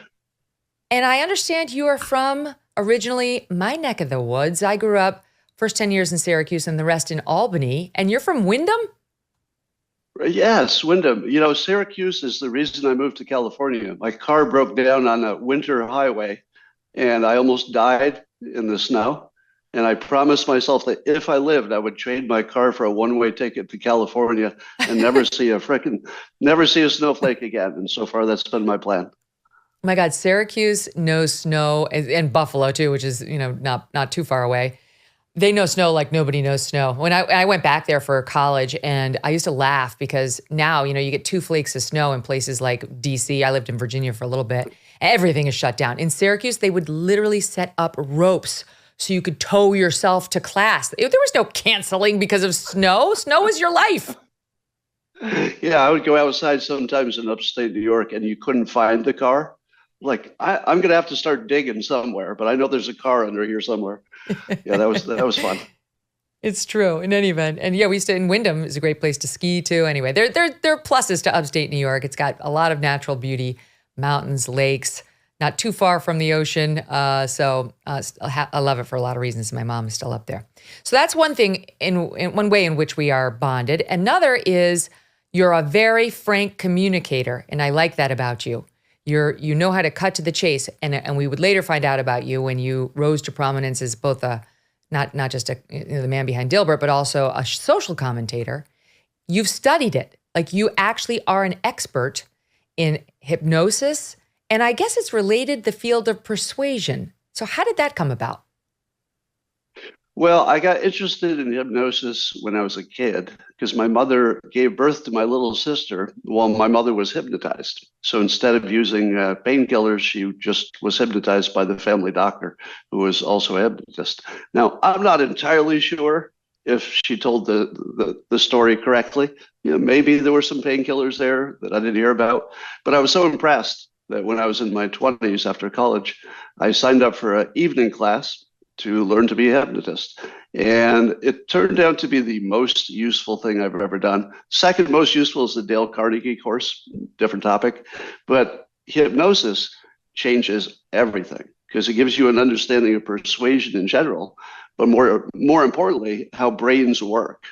And I understand you are from originally my neck of the woods. I grew up first 10 years in Syracuse and the rest in Albany. And you're from Wyndham? Yes, Wyndham. You know, Syracuse is the reason I moved to California. My car broke down on a winter highway and I almost died in the snow. And I promised myself that if I lived, I would trade my car for a one-way ticket to California and never see a snowflake again. And so far, that's been my plan. My God, Syracuse knows snow, and Buffalo too, which is, not too far away. They know snow like nobody knows snow. When I went back there for college, and I used to laugh because now, you get 2 flakes of snow in places like DC. I lived in Virginia for a little bit. Everything is shut down. In Syracuse, they would literally set up ropes so you could tow yourself to class. There was no canceling because of snow. Snow is your life. Yeah, I would go outside sometimes in upstate New York and you couldn't find the car. Like, I'm going to have to start digging somewhere, but I know there's a car under here somewhere. Yeah, that was fun. It's true in any event. And yeah, we stayed in Wyndham. Is a great place to ski too. Anyway, there are pluses to upstate New York. It's got a lot of natural beauty, mountains, lakes, not too far from the ocean. So I love it for a lot of reasons. My mom is still up there. So that's one thing, in one way in which we are bonded. Another is you're a very frank communicator. And I like that about you. You know how to cut to the chase. And we would later find out about you when you rose to prominence as both not just the man behind Dilbert, but also a social commentator. You've studied it. Like, you actually are an expert in hypnosis. And I guess it's related to the field of persuasion. So how did that come about? Well, I got interested in hypnosis when I was a kid because my mother gave birth to my little sister while my mother was hypnotized. So instead of using painkillers, she just was hypnotized by the family doctor, who was also a hypnotist. Now, I'm not entirely sure if she told the story correctly. Maybe there were some painkillers there that I didn't hear about, but I was so impressed that when I was in my 20s after college, I signed up for an evening class to learn to be a hypnotist. And it turned out to be the most useful thing I've ever done. Second most useful is the Dale Carnegie course, different topic. But hypnosis changes everything because it gives you an understanding of persuasion in general, but more importantly, how brains work.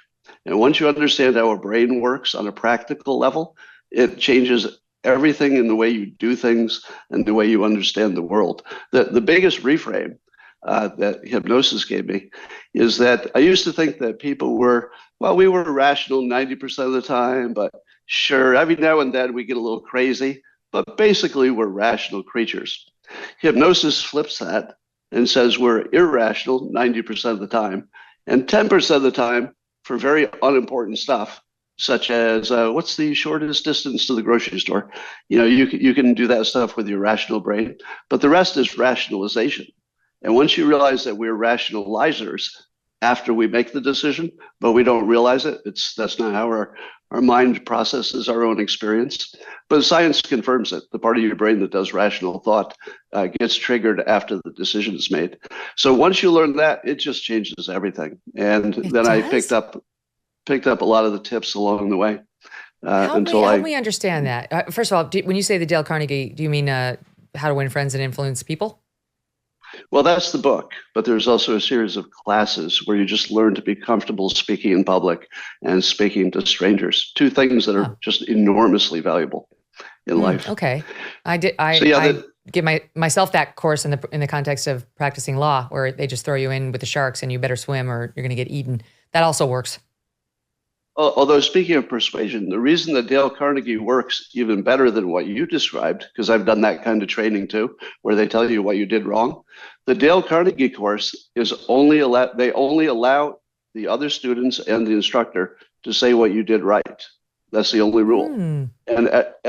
And once you understand how a brain works on a practical level, it changes everything in the way you do things and the way you understand the world. The biggest reframe that hypnosis gave me is that I used to think that people we were rational 90% of the time, but sure, every now and then we get a little crazy, but basically we're rational creatures. Hypnosis flips that and says we're irrational 90% of the time, and 10% of the time for very unimportant stuff, such as what's the shortest distance to the grocery store? You can do that stuff with your rational brain, but the rest is rationalization. And once you realize that we're rationalizers after we make the decision, but we don't realize it, that's not how our mind processes our own experience. But science confirms it. The part of your brain that does rational thought gets triggered after the decision is made. So once you learn that, it just changes everything. And then I picked up a lot of the tips along the way. Help me understand that. First of all, when you say the Dale Carnegie, do you mean How to Win Friends and Influence People? Well, that's the book, but there's also a series of classes where you just learn to be comfortable speaking in public and speaking to strangers. 2 things that are just enormously valuable in life. Okay, I give myself that course in the context of practicing law, where they just throw you in with the sharks and you better swim or you're going to get eaten. That also works. Although speaking of persuasion, the reason that Dale Carnegie works even better than what you described, because I've done that kind of training too, where they tell you what you did wrong. The Dale Carnegie course is they only allow the other students and the instructor to say what you did right. That's the only rule. And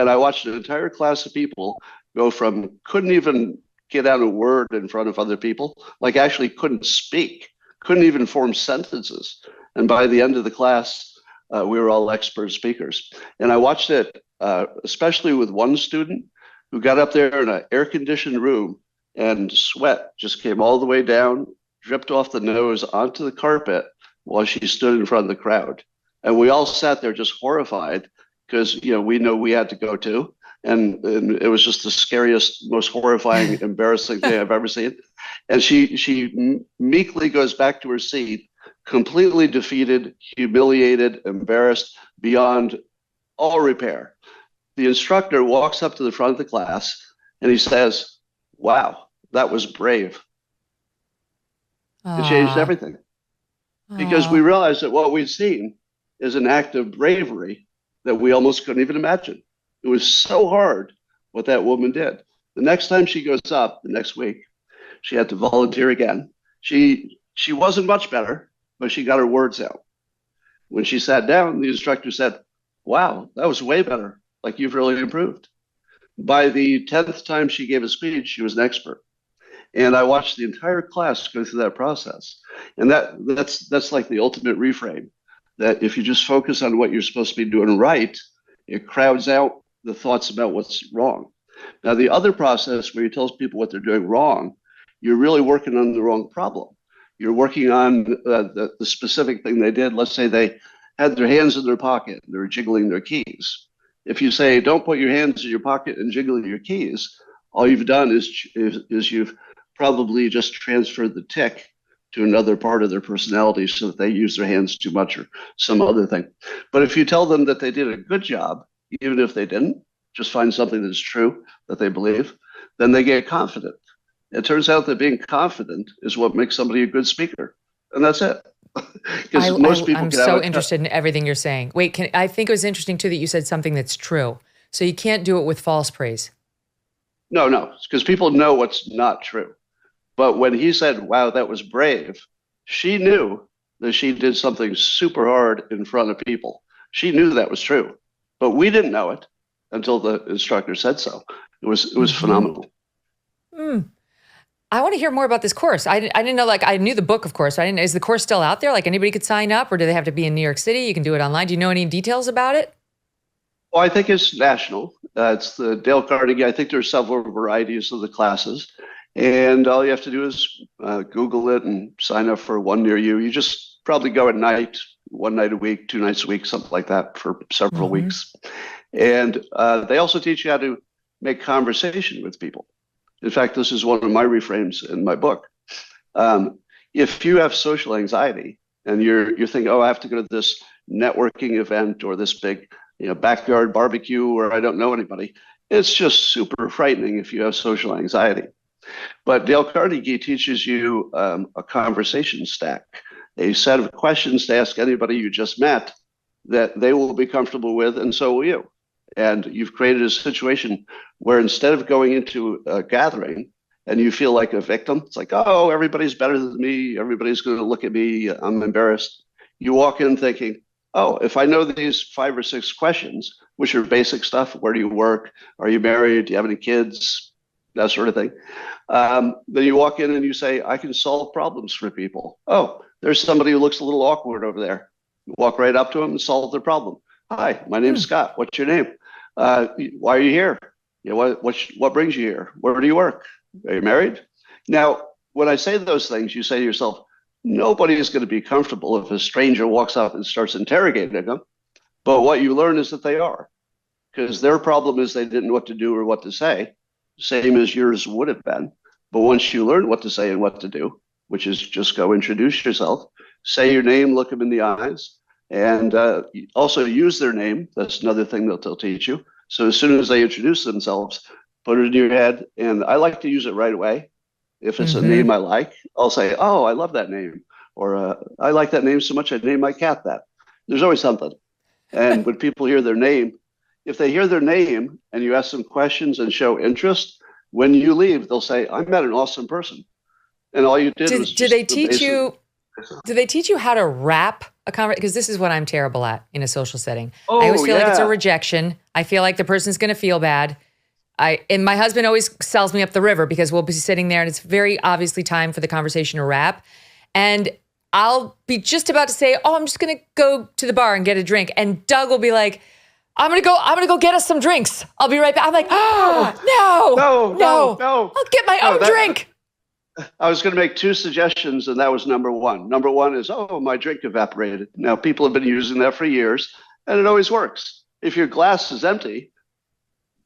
I watched an entire class of people go from couldn't even get out a word in front of other people, like actually couldn't speak, couldn't even form sentences. And by the end of the class, we were all expert speakers. And I watched it, especially with one student who got up there in an air-conditioned room and sweat just came all the way down, dripped off the nose onto the carpet while she stood in front of the crowd. And we all sat there just horrified because, we know we had to go too. And it was just the scariest, most horrifying, embarrassing thing I've ever seen. And she meekly goes back to her seat, completely defeated, humiliated, embarrassed, beyond all repair. The instructor walks up to the front of the class and he says, "Wow, that was brave." It changed everything. Because we realized that what we'd seen is an act of bravery that we almost couldn't even imagine. It was so hard what that woman did. The next time she goes up, the next week, she had to volunteer again. She wasn't much better, but she got her words out. When she sat down, the instructor said, "Wow, that was way better. Like, you've really improved." By the 10th time she gave a speech, she was an expert. And I watched the entire class go through that process. And that's like the ultimate reframe, that if you just focus on what you're supposed to be doing right, it crowds out the thoughts about what's wrong. Now, the other process where you tell people what they're doing wrong, you're really working on the wrong problem. You're working on the specific thing they did. Let's say they had their hands in their pocket, they were jiggling their keys. If you say, "Don't put your hands in your pocket and jiggle your keys," all you've done is you've probably just transferred the tic to another part of their personality so that they use their hands too much or some other thing. But if you tell them that they did a good job, even if they didn't, just find something that's true that they believe, then they get confident. It turns out that being confident is what makes somebody a good speaker. And that's it. Because most people I'm so interested in everything you're saying. Wait, I think it was interesting too that you said something that's true. So you can't do it with false praise. No, because people know what's not true. But when he said, "Wow, that was brave," she knew that she did something super hard in front of people. She knew that was true. But we didn't know it until the instructor said so. It was phenomenal. I want to hear more about this course. I didn't know, I knew the book, of course. I didn't know, is the course still out there? Like, anybody could sign up, or do they have to be in New York City? You can do it online. Do you know any details about it? Well, I think it's national. It's the Dale Carnegie. I think there's several varieties of the classes. And all you have to do is Google it and sign up for one near you. You just probably go at night, one night a week, 2 nights a week, something like that for several weeks. And they also teach you how to make conversation with people. In fact, this is one of my reframes in my book. If you have social anxiety and you're thinking, "Oh, I have to go to this networking event or this big backyard barbecue where I don't know anybody," it's just super frightening if you have social anxiety. But Dale Carnegie teaches you a conversation stack, a set of questions to ask anybody you just met that they will be comfortable with, and so will you. And you've created a situation where instead of going into a gathering and you feel like a victim, it's like, "Oh, everybody's better than me. Everybody's going to look at me. I'm embarrassed." You walk in thinking, "Oh, if I know these 5 or 6 questions, which are basic stuff, where do you work? Are you married? Do you have any kids?" That sort of thing. Then you walk in and you say, "I can solve problems for people." "Oh, there's somebody who looks a little awkward over there." You walk right up to them and solve their problem. "Hi, my name's Scott. What's your name? Why are you here? What brings you here? Where do you work? Are you married?" Now, when I say those things, you say to yourself, nobody is going to be comfortable if a stranger walks up and starts interrogating them. But what you learn is that they are, because their problem is they didn't know what to do or what to say, same as yours would have been. But once you learn what to say and what to do, which is just go introduce yourself, say your name, look them in the eyes, and also use their name. That's another thing that they'll teach you. So as soon as they introduce themselves, put it in your head. And I like to use it right away. If it's a name I like, I'll say, "Oh, I love that name." Or I like that name so much I named my cat that. There's always something. And when people hear their name, if they hear their name and you ask them questions and show interest, when you leave, they'll say, I met an awesome person. And all you did was do they teach you? Do they teach you how to wrap a conversation? Because this is what I'm terrible at in a social setting. I always feel like it's a rejection. I feel like the person's going to feel bad. And my husband always sells me up the river because we'll be sitting there and it's very obviously time for the conversation to wrap. And I'll be just about to say, oh, I'm just going to go to the bar and get a drink. And Doug will be like, I'm going to go get us some drinks. I'll be right back. I'm like, no. I'll get my own drink. I was going to make two suggestions, and that was number one. Number one is, oh, my drink evaporated. Now, people have been using that for years, and it always works. If your glass is empty,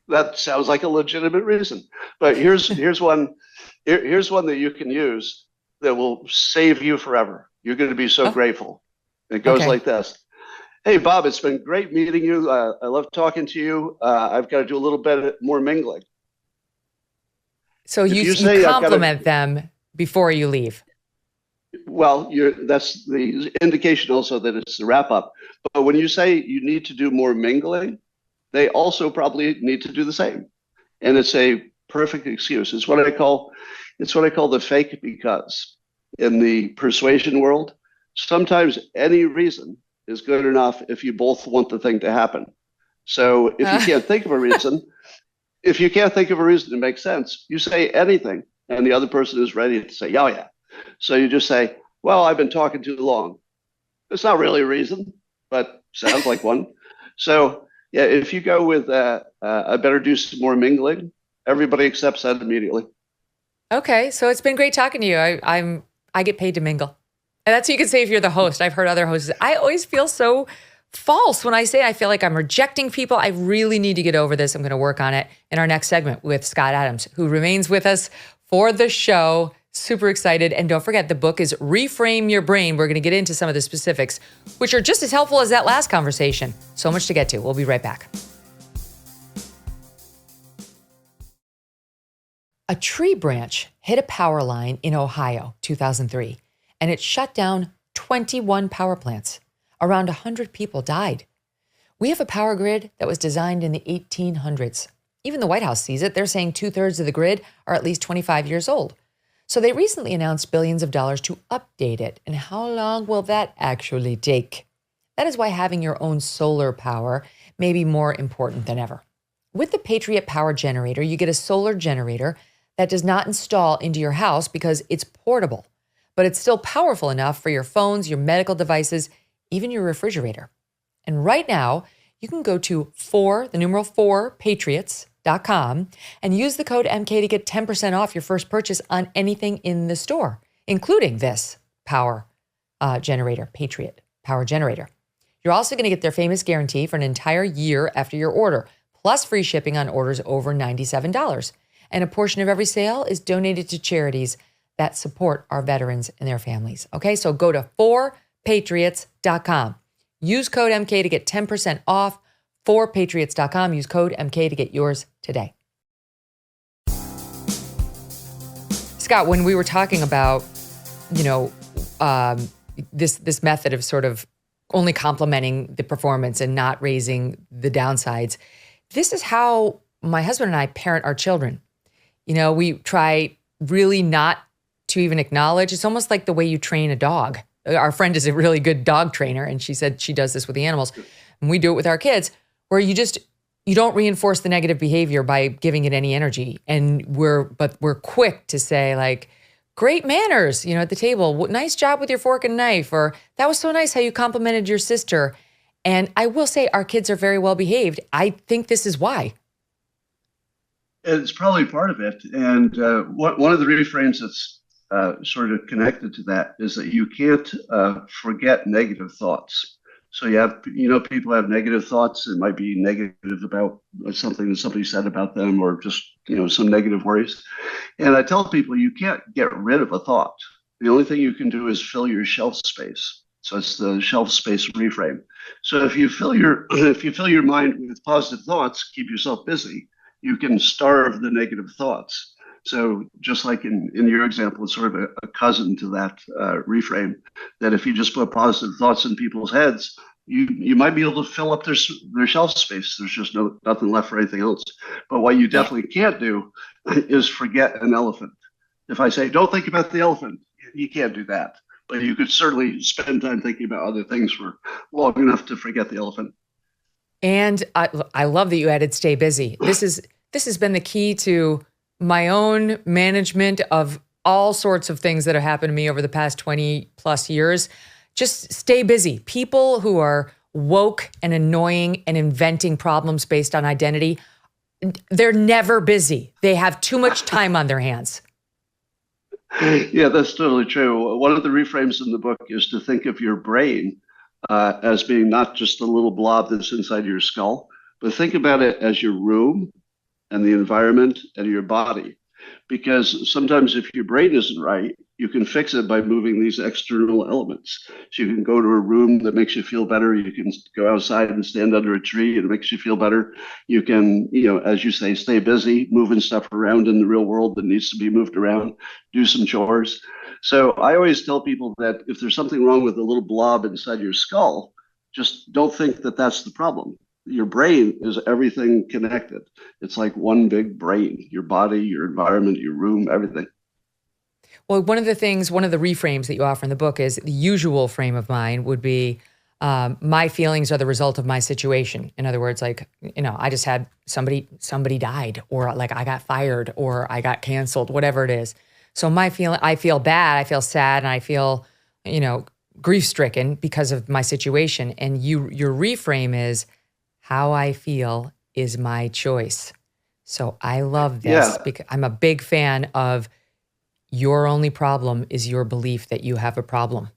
that sounds like a legitimate reason. But here's one that you can use that will save you forever. You're going to be so grateful. It goes like this. Hey, Bob, it's been great meeting you. I love talking to you. I've got to do a little bit more mingling. So you compliment them before you leave. Well, that's the indication also that it's the wrap up. But when you say you need to do more mingling, they also probably need to do the same. And it's a perfect excuse. It's what I call the fake because. In the persuasion world, sometimes any reason is good enough if you both want the thing to happen. So if you can't think of a reason, to make sense, you say anything and the other person is ready to say, oh, yeah. So you just say, well, I've been talking too long. It's not really a reason, but sounds like one. So yeah, if you go with I better do some more mingling, everybody accepts that immediately. Okay, so it's been great talking to you. I get paid to mingle. And that's what you can say if you're the host. I've heard other hosts. I always feel so false when I say I feel like I'm rejecting people. I really need to get over this. I'm going to work on it in our next segment with Scott Adams, who remains with us for the show. Super excited. And don't forget, the book is Reframe Your Brain. We're going to get into some of the specifics, which are just as helpful as that last conversation. So much to get to. We'll be right back. A tree branch hit a power line in Ohio, 2003, and it shut down 21 power plants. Around 100 people died. We have a power grid that was designed in the 1800s. Even the White House sees it. They're saying 2/3 of the grid are at least 25 years old. So they recently announced billions of dollars to update it. And how long will that actually take? That is why having your own solar power may be more important than ever. With the Patriot Power Generator, you get a solar generator that does not install into your house because it's portable, but it's still powerful enough for your phones, your medical devices, even your refrigerator. And right now, you can go to 4patriots.com and use the code MK to get 10% off your first purchase on anything in the store, including this power generator, Patriot Power Generator. You're also going to get their famous guarantee for an entire year after your order, plus free shipping on orders over $97. And a portion of every sale is donated to charities that support our veterans and their families. Okay, so go to 4patriots.com. Use code MK to get 10% off. 4patriots.com. Use code MK to get yours today. Scott, when we were talking about, this method of sort of only complimenting the performance and not raising the downsides, this is how my husband and I parent our children. We try really not to even acknowledge. It's almost like the way you train a dog. Our friend is a really good dog trainer, and she said she does this with the animals. And we do it with our kids, where you don't reinforce the negative behavior by giving it any energy. And we're quick to say, like, great manners, at the table. Nice job with your fork and knife. Or that was so nice how you complimented your sister. And I will say our kids are very well behaved. I think this is why. It's probably part of it. And one of the reframes that's sort of connected to that is that you can't forget negative thoughts. So you have, people have negative thoughts. It might be negative about something that somebody said about them, or just, some negative worries. And I tell people you can't get rid of a thought. The only thing you can do is fill your shelf space. So it's the shelf space reframe. So if you fill your mind with positive thoughts, keep yourself busy, you can starve the negative thoughts. So just like in your example, it's sort of a cousin to that reframe, that if you just put positive thoughts in people's heads, You might be able to fill up their shelf space. There's just nothing left for anything else. But what you definitely can't do is forget an elephant. If I say, don't think about the elephant, you can't do that. But you could certainly spend time thinking about other things for long enough to forget the elephant. And I love that you added stay busy. This has been the key to my own management of all sorts of things that have happened to me over the past 20 plus years. Just stay busy. People who are woke and annoying and inventing problems based on identity, they're never busy. They have too much time on their hands. Yeah, that's totally true. One of the reframes in the book is to think of your brain as being not just a little blob that's inside your skull, but think about it as your room and the environment and your body. Because sometimes if your brain isn't right, you can fix it by moving these external elements. So you can go to a room that makes you feel better. You can go outside and stand under a tree and it makes you feel better. You can, as you say, stay busy, moving stuff around in the real world that needs to be moved around, do some chores. So I always tell people that if there's something wrong with a little blob inside your skull, just don't think that that's the problem. Your brain is everything connected. It's like one big brain, your body, your environment, your room, everything. Well, one of the reframes that you offer in the book is the usual frame of mind would be my feelings are the result of my situation. In other words, like, I just had somebody died, or like I got fired, or I got canceled, whatever it is. So I feel bad, I feel sad, and I feel, grief-stricken because of my situation. And your reframe is how I feel is my choice. So I love this because I'm a big fan of your only problem is your belief that you have a problem.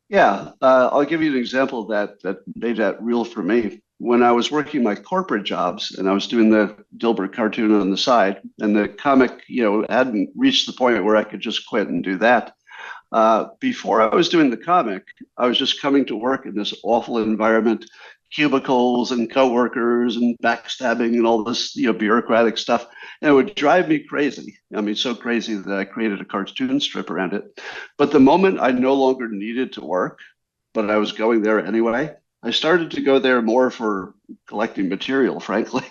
Yeah, I'll give you an example that made that real for me. When I was working my corporate jobs and I was doing the Dilbert cartoon on the side, and the comic, hadn't reached the point where I could just quit and do that. Before I was doing the comic, I was just coming to work in this awful environment, cubicles and coworkers and backstabbing and all this, bureaucratic stuff. And it would drive me crazy. I mean, so crazy that I created a cartoon strip around it. But the moment I no longer needed to work, but I was going there anyway, I started to go there more for collecting material, frankly,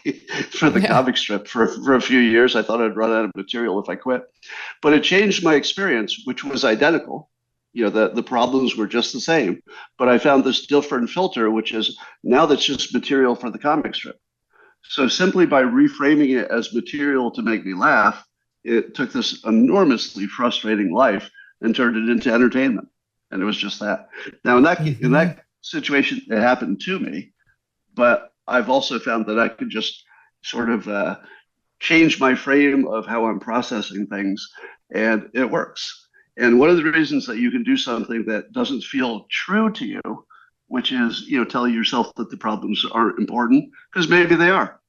for the comic strip. For a few years, I thought I'd run out of material if I quit. But it changed my experience, which was identical. The problems were just the same. But I found this different filter, which is now that's just material for the comic strip. So simply by reframing it as material to make me laugh, it took this enormously frustrating life and turned it into entertainment. And it was just that. Now, in that situation, it happened to me, but I've also found that I could just sort of change my frame of how I'm processing things, and it works. And one of the reasons that you can do something that doesn't feel true to you, which is, telling yourself that the problems aren't important, because maybe they are,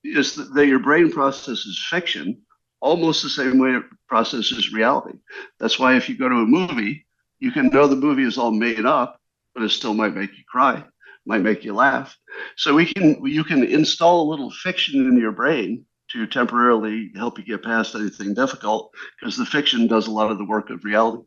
is that your brain processes fiction almost the same way it processes reality. That's why if you go to a movie, you can know the movie is all made up, but it still might make you cry, might make you laugh. So you can install a little fiction in your brain to temporarily help you get past anything difficult, because the fiction does a lot of the work of reality.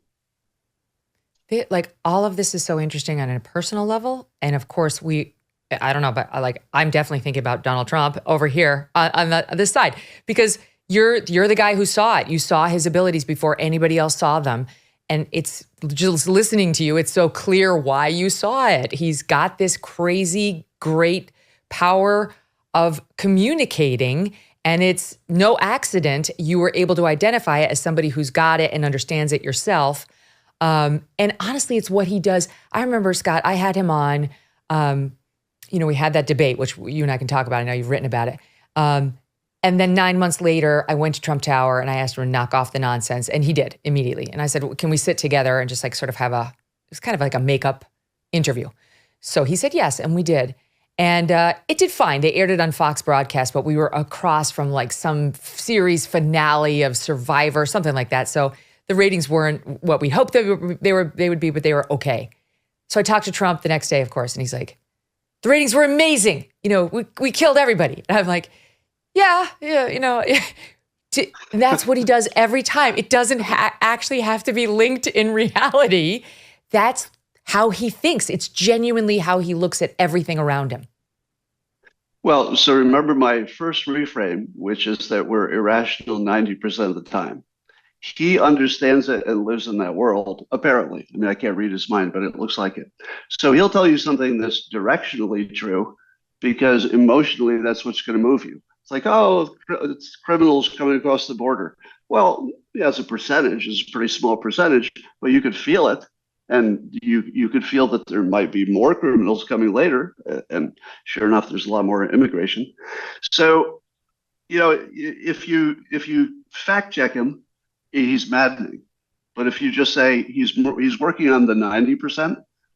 Like, all of this is so interesting on a personal level. And of course, I don't know, but I'm definitely thinking about Donald Trump over here on this side, because you're the guy who saw it. You saw his abilities before anybody else saw them. And it's just listening to you, it's so clear why you saw it. He's got this crazy, great power of communicating, and it's no accident you were able to identify it as somebody who's got it and understands it yourself. And honestly, it's what he does. I remember, Scott, I had him on, we had that debate, which you and I can talk about. I know you've written about it. And then 9 months later, I went to Trump Tower and I asked him to knock off the nonsense, and he did immediately. And I said, well, can we sit together and just sort of have it's kind of like a makeup interview. So he said yes, and we did. And it did fine. They aired it on Fox broadcast, but we were across from some series finale of Survivor, something like that. So the ratings weren't what we hoped they would be, but they were okay. So I talked to Trump the next day, of course, and he's like, the ratings were amazing. We killed everybody. And I'm like, yeah. That's what he does every time. It doesn't actually have to be linked in reality. That's how he thinks. It's genuinely how he looks at everything around him. Well, so remember my first reframe, which is that we're irrational 90% of the time. He understands it and lives in that world, apparently. I mean, I can't read his mind, but it looks like it. So he'll tell you something that's directionally true because emotionally that's what's going to move you. It's like, oh, it's criminals coming across the border. Well, yeah, it's a percentage, it's a pretty small percentage, but you could feel it. And you could feel that there might be more criminals coming later. And sure enough, there's a lot more immigration. So, if you fact check him, he's maddening. But if you just say he's working on the 90%,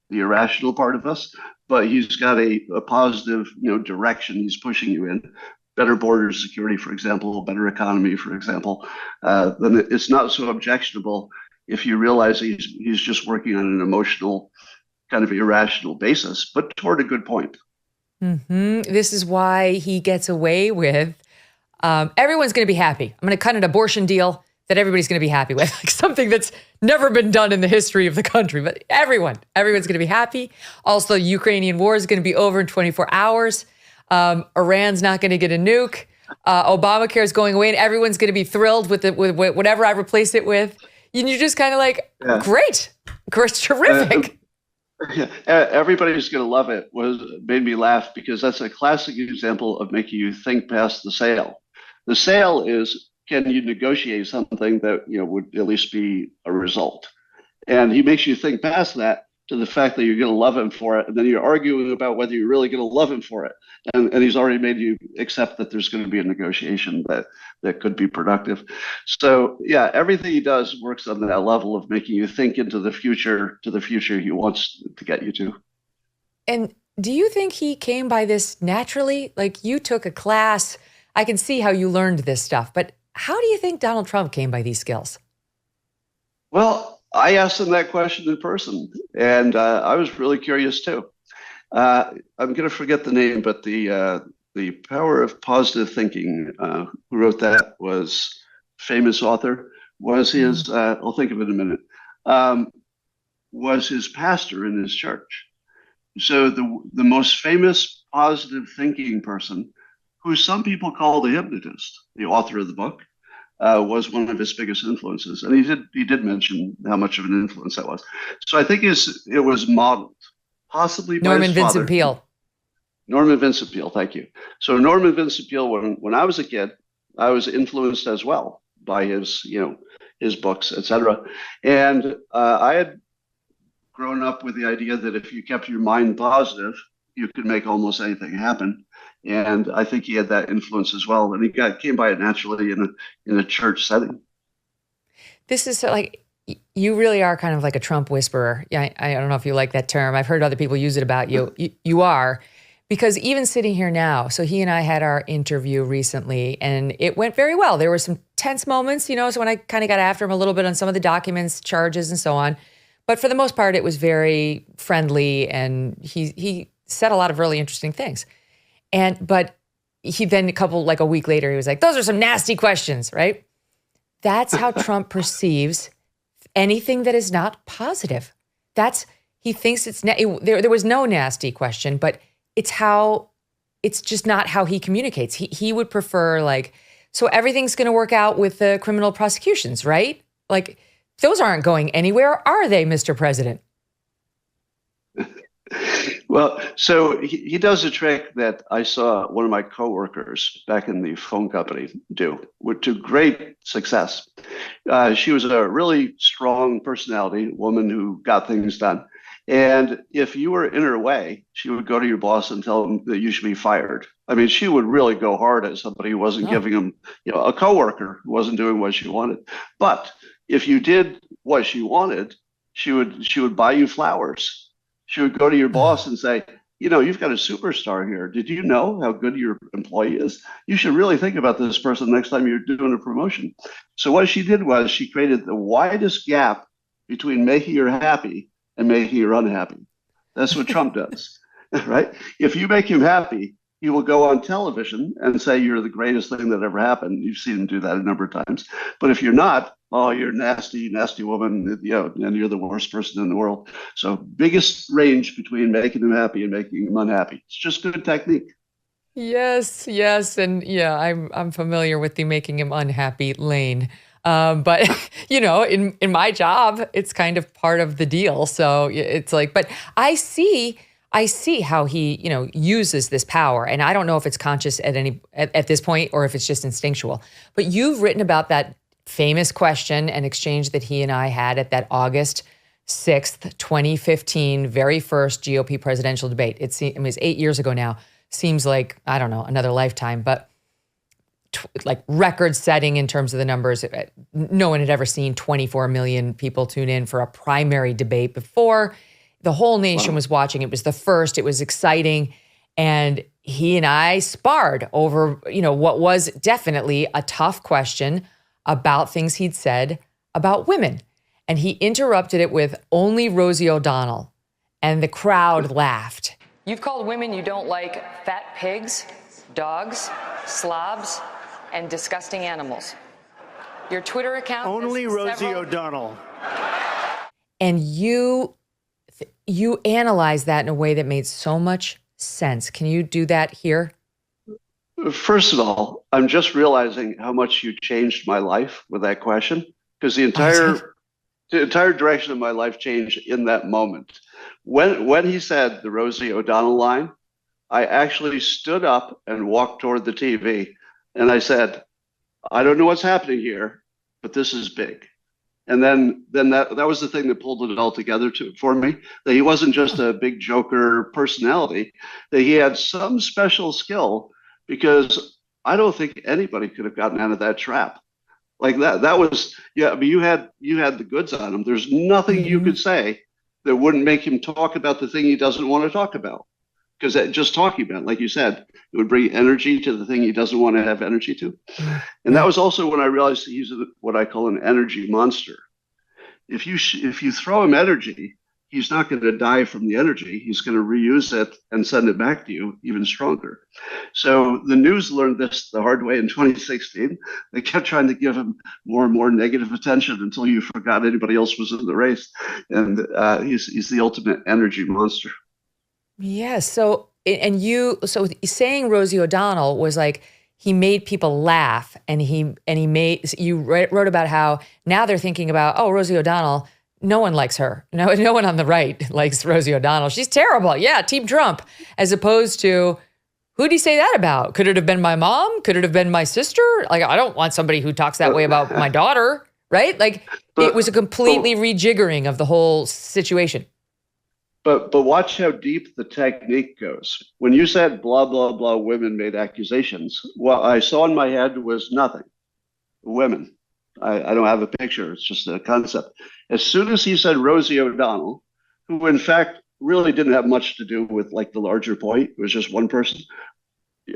the irrational part of us, but he's got a positive, direction he's pushing you in, better border security, for example, better economy, for example, then it's not so objectionable if you realize he's just working on an emotional, kind of irrational basis, but toward a good point. Mm-hmm. This is why he gets away with, everyone's going to be happy. I'm going to cut an abortion deal that everybody's going to be happy with, like something that's never been done in the history of the country, but everyone's going to be happy. Also, the Ukrainian war is going to be over in 24 hours. Iran's not going to get a nuke. Obamacare is going away and everyone's going to be thrilled with whatever I replace it with. And you're just kind of like, yeah. Great, terrific. Everybody's going to love it. Made me laugh because that's a classic example of making you think past the sale. The sale is, can you negotiate something that would at least be a result? And he makes you think past that to the fact that you're going to love him for it, and then you're arguing about whether you're really going to love him for it. And he's already made you accept that there's going to be a negotiation that could be productive. So yeah, everything he does works on that level of making you think into the future, to the future he wants to get you to. And do you think he came by this naturally? Like, you took a class, I can see how you learned this stuff, but how do you think Donald Trump came by these skills? Well, I asked him that question in person, and I was really curious too. I'm going to forget the name, but the Power of Positive Thinking, who wrote that was famous author, was his, I'll think of it in a minute, was his pastor in his church. So the most famous positive thinking person, who some people call the hypnotist, the author of the book, was one of his biggest influences. And he did mention how much of an influence that was. So I think it was modeled, possibly by Norman his father. Vincent Peale. Norman Vincent Peale, thank you. So Norman Vincent Peale, when I was a kid, I was influenced as well by his books, etc. And I had grown up with the idea that if you kept your mind positive, you could make almost anything happen. And I think he had that influence as well. And he came by it naturally in a church setting. This is like, you really are kind of like a Trump whisperer. Yeah, I don't know if you like that term. I've heard other people use it about you. You are, because even sitting here now, so he and I had our interview recently and it went very well. There were some tense moments, so when I kind of got after him a little bit on some of the documents, charges and so on. But for the most part, it was very friendly and he said a lot of really interesting things. But he then a week later, he was like, those are some nasty questions, right? That's how Trump perceives anything that is not positive. He thinks there was no nasty question, but it's just not how he communicates. He would prefer so everything's going to work out with the criminal prosecutions, right? Like, those aren't going anywhere, are they, Mr. President? Well, so he does a trick that I saw one of my coworkers back in the phone company do to great success. She was a really strong personality, woman who got things done. And if you were in her way, she would go to your boss and tell him that you should be fired. I mean, she would really go hard at somebody who wasn't giving him, a coworker who wasn't doing what she wanted. But if you did what she wanted, she would buy you flowers. She would go to your boss and say, you've got a superstar here. Did you know how good your employee is? You should really think about this person next time you're doing a promotion. So what she did was she created the widest gap between making her happy and making her unhappy. That's what Trump does, right? If you make him happy, he will go on television and say you're the greatest thing that ever happened. You've seen him do that a number of times. But if you're not, oh, you're nasty, nasty woman, and you're the worst person in the world. So biggest range between making him happy and making him unhappy. It's just good technique. Yes, yes. And yeah, I'm familiar with the making him unhappy lane. But in my job, it's kind of part of the deal. So it's like, but I see how he, uses this power. And I don't know if it's conscious at this point or if it's just instinctual. But you've written about that famous question and exchange that he and I had at that August 6th, 2015, very first GOP presidential debate. It's 8 years ago now. Seems like, I don't know, another lifetime, but like record setting in terms of the numbers. No one had ever seen 24 million people tune in for a primary debate before. The whole nation was watching. It was the first. It was exciting. And he and I sparred over, what was definitely a tough question about things he'd said about women. And he interrupted it with only Rosie O'Donnell. And the crowd laughed. You've called women you don't like fat pigs, dogs, slobs, and disgusting animals. Your Twitter account only Rosie O'Donnell. And you analyzed that in a way that made so much sense. Can you do that here? First of all, I'm just realizing how much you changed my life with that question, because the entire direction of my life changed in that moment. When he said the Rosie O'Donnell line, I actually stood up and walked toward the TV, and I said, I don't know what's happening here, but this is big. And then that was the thing that pulled it all together for me, that he wasn't just a big joker personality, that he had some special skill, because I don't think anybody could have gotten out of that trap. Like that was, yeah, I mean, you had the goods on him. There's nothing you could say that wouldn't make him talk about the thing he doesn't want to talk about. Because just talking about it, like you said, it would bring energy to the thing he doesn't want to have energy to. And that was also when I realized that he's what I call an energy monster. If you throw him energy, he's not going to die from the energy. He's going to reuse it and send it back to you even stronger. So the news learned this the hard way in 2016. They kept trying to give him more and more negative attention until you forgot anybody else was in the race. And he's the ultimate energy monster. Yes. So saying Rosie O'Donnell was like, he made people laugh, and you wrote about how now they're thinking about, oh, Rosie O'Donnell, no one likes her. No one on the right likes Rosie O'Donnell. She's terrible. Yeah, Team Trump. As opposed to, who'd he say that about? Could it have been my mom? Could it have been my sister? Like, I don't want somebody who talks that way about my daughter, right? Like, it was a completely rejiggering of the whole situation. But watch how deep the technique goes. When you said blah, blah, blah, women made accusations, what I saw in my head was nothing. Women. I don't have a picture. It's just a concept. As soon as he said Rosie O'Donnell, who in fact really didn't have much to do with like the larger point, it was just one person,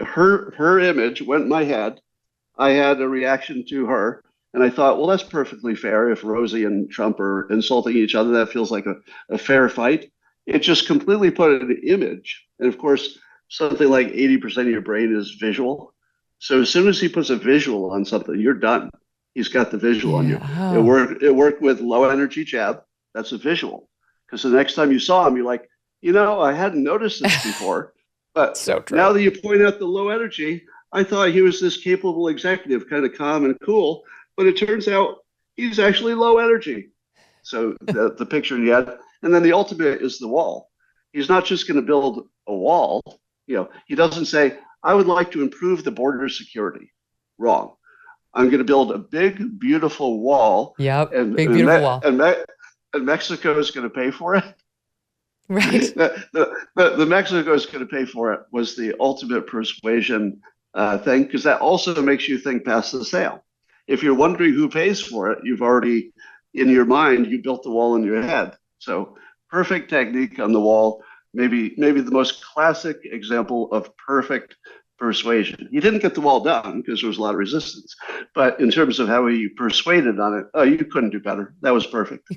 her image went in my head. I had a reaction to her. And I thought, well, that's perfectly fair. If Rosie and Trump are insulting each other, that feels like a fair fight. It just completely put an image. And of course, something like 80% of your brain is visual. So as soon as he puts a visual on something, you're done. He's got the visual on you. It worked with low energy jab. That's a visual. Because the next time you saw him, you're like, I hadn't noticed this before. But so now that you point out the low energy, I thought he was this capable executive, kind of calm and cool. But it turns out he's actually low energy. So the picture you had. And then the ultimate is the wall. He's not just going to build a wall. He doesn't say, I would like to improve the border security. Wrong. I'm going to build a big, beautiful wall. Yep, big, beautiful wall. And Mexico is going to pay for it. Right. The Mexico is going to pay for it was the ultimate persuasion thing, because that also makes you think past the sale. If you're wondering who pays for it, you've already, in your mind, you built the wall in your head. So perfect technique on the wall, maybe the most classic example of perfect persuasion. He didn't get the wall done because there was a lot of resistance, but in terms of how he persuaded on it, you couldn't do better. That was perfect.